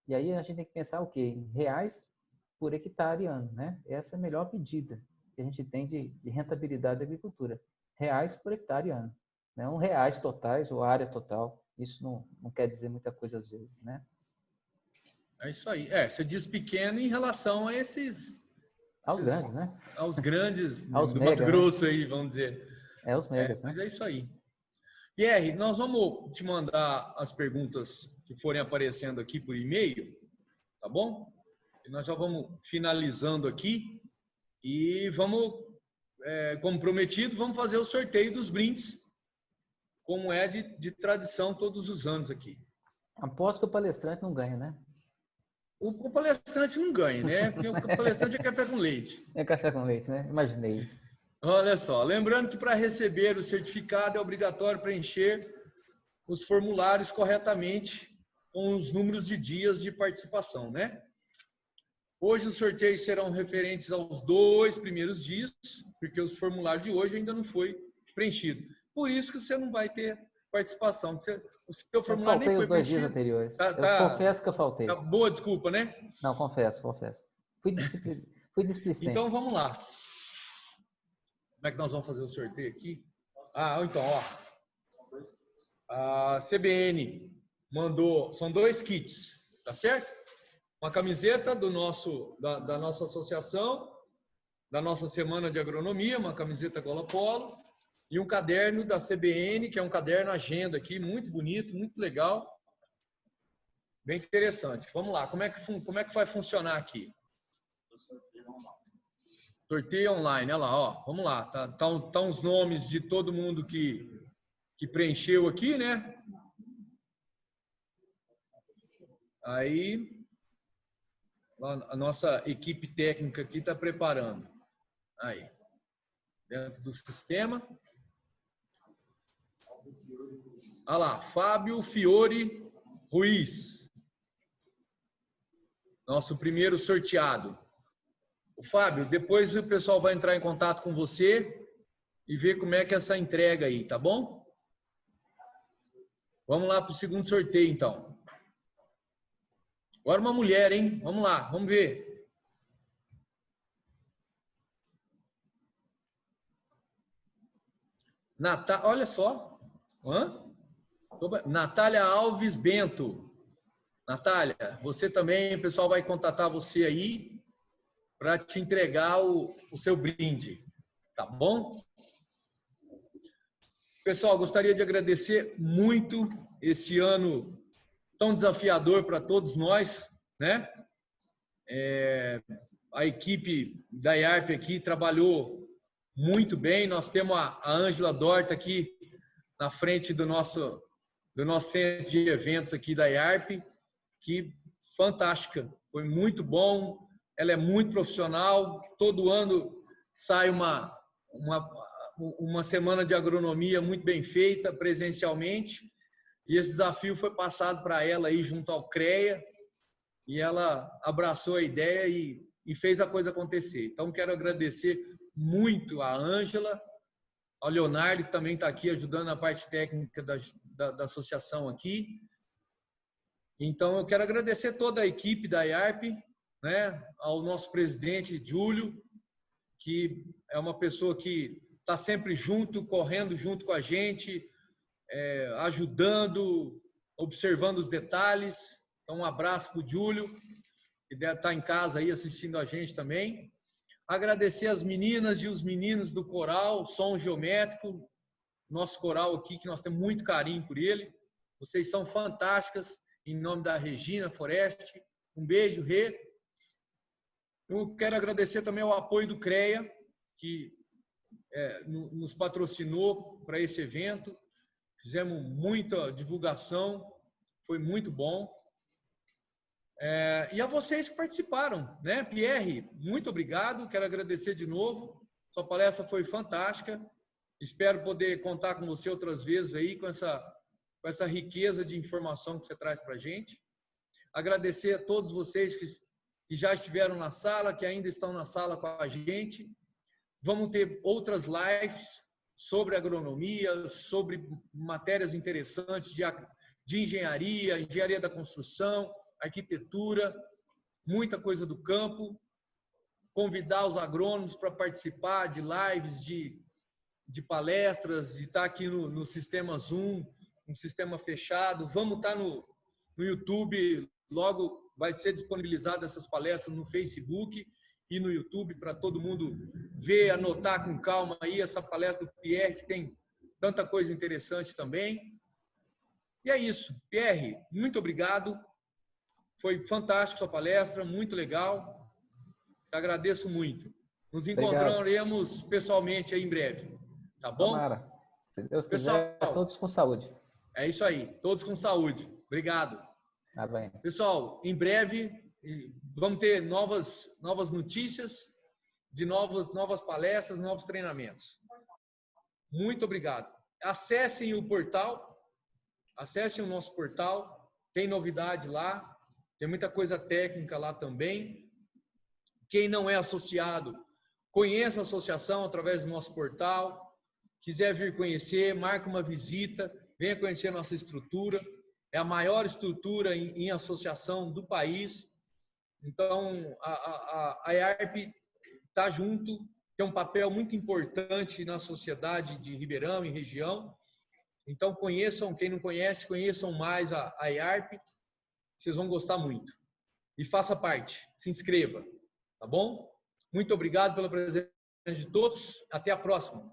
E aí a gente tem que pensar o quê? Em reais por hectare ano, né? Essa é a melhor medida que a gente tem de rentabilidade da agricultura. Reais por hectare ano. Não reais totais ou área total. Isso não quer dizer muita coisa às vezes, né? É isso aí. Você diz pequeno em relação a esses... Aos grandes, né? Aos grandes aos do mega, Mato Grosso, né? aí, vamos dizer. Os megas, né? Mas é isso aí. Pierre, nós vamos te mandar as perguntas que forem aparecendo aqui por e-mail, tá bom? E nós já vamos finalizando aqui e vamos, como prometido, vamos fazer o sorteio dos brindes, como é de tradição todos os anos aqui. Aposto que o palestrante não ganha, né? O palestrante não ganha, né? Porque o palestrante é café com leite. É café com leite, né? Imaginei. Olha só, lembrando que para receber o certificado é obrigatório preencher os formulários corretamente com os números de dias de participação, né? Hoje os sorteios serão referentes aos 2 primeiros dias, porque os formulários de hoje ainda não foi preenchido. Por isso que você não vai ter participação. O seu formulário nem foi preenchido. Eu faltei os 2 dias anteriores. Eu confesso que eu faltei. Tá boa desculpa, né? Não, confesso. Fui displicente. Então vamos lá. Como é que nós vamos fazer o sorteio aqui? Então, ó. A CBN mandou, são 2 kits, tá certo? Uma camiseta da nossa associação, da nossa semana de agronomia, uma camiseta Gola Polo, e um caderno da CBN, que é um caderno agenda aqui, muito bonito, muito legal. Bem interessante. Vamos lá, como é que vai funcionar aqui? Sorteio online, olha lá, ó. Vamos lá, tá os nomes de todo mundo que preencheu aqui, né? Aí, a nossa equipe técnica aqui está preparando. Aí, dentro do sistema. Olha lá, Fábio Fiore Ruiz. Nosso primeiro sorteado. O Fábio, depois o pessoal vai entrar em contato com você e ver como é que é essa entrega aí, tá bom? Vamos lá para o segundo sorteio, então. Agora uma mulher, hein? Vamos lá, vamos ver. Olha só. Natália Alves Bento. Natália, você também, o pessoal vai contatar você aí para te entregar o seu brinde, tá bom? Pessoal, gostaria de agradecer muito esse ano tão desafiador para todos nós, né? A equipe da IARP aqui trabalhou muito bem. Nós temos a Ângela Dorta aqui na frente do nosso centro de eventos aqui da IARP, que fantástica, foi muito bom. Ela é muito profissional. Todo ano sai uma semana de agronomia muito bem feita presencialmente. E esse desafio foi passado para ela aí junto ao CREA, e ela abraçou a ideia e fez a coisa acontecer. Então, quero agradecer muito a Ângela, ao Leonardo, que também está aqui ajudando na parte técnica da associação aqui. Então, eu quero agradecer toda a equipe da IARP, né, ao nosso presidente, Júlio, que é uma pessoa que está sempre junto, correndo junto com a gente, ajudando, observando os detalhes. Então, um abraço para o Júlio, que deve estar em casa aí assistindo a gente também. Agradecer as meninas e os meninos do coral Som Geométrico, nosso coral aqui, que nós temos muito carinho por ele. Vocês são fantásticas, em nome da Regina Foreste. Um beijo, Rê. Eu quero agradecer também o apoio do CREA, que nos patrocinou para esse evento. Fizemos muita divulgação, foi muito bom. E a vocês que participaram, né? Pierre, muito obrigado, quero agradecer de novo. Sua palestra foi fantástica. Espero poder contar com você outras vezes aí, com essa riqueza de informação que você traz para a gente. Agradecer a todos vocês que já estiveram na sala, que ainda estão na sala com a gente. Vamos ter outras lives sobre agronomia, sobre matérias interessantes de engenharia da construção, arquitetura, muita coisa do campo. Convidar os agrônomos para participar de lives, de palestras, de estar aqui no sistema Zoom, um sistema fechado. Vamos estar no YouTube, logo vai ser disponibilizado essas palestras no Facebook e no YouTube para todo mundo ver, anotar com calma aí essa palestra do Pierre, que tem tanta coisa interessante também. E é isso. Pierre, muito obrigado. Foi fantástico sua palestra, muito legal. Te agradeço muito. Nos encontraremos pessoalmente aí em breve. Tá bom? Tomara. Se Deus quiser, todos com saúde. É isso aí. Todos com saúde. Obrigado. Tá bem. Pessoal, em breve vamos ter novas notícias de novas palestras, novos treinamentos. Muito obrigado. Acessem o portal, acessem o nosso portal, tem novidade lá, tem muita coisa técnica lá também. Quem não é associado, conheça a associação através do nosso portal. Quiser vir conhecer, marque uma visita, venha conhecer a nossa estrutura. É a maior estrutura em associação do país. Então, a IARP está junto, tem um papel muito importante na sociedade de Ribeirão e região. Então, conheçam, quem não conhece, conheçam mais a IARP, vocês vão gostar muito. E faça parte, se inscreva, tá bom? Muito obrigado pela presença de todos, até a próxima.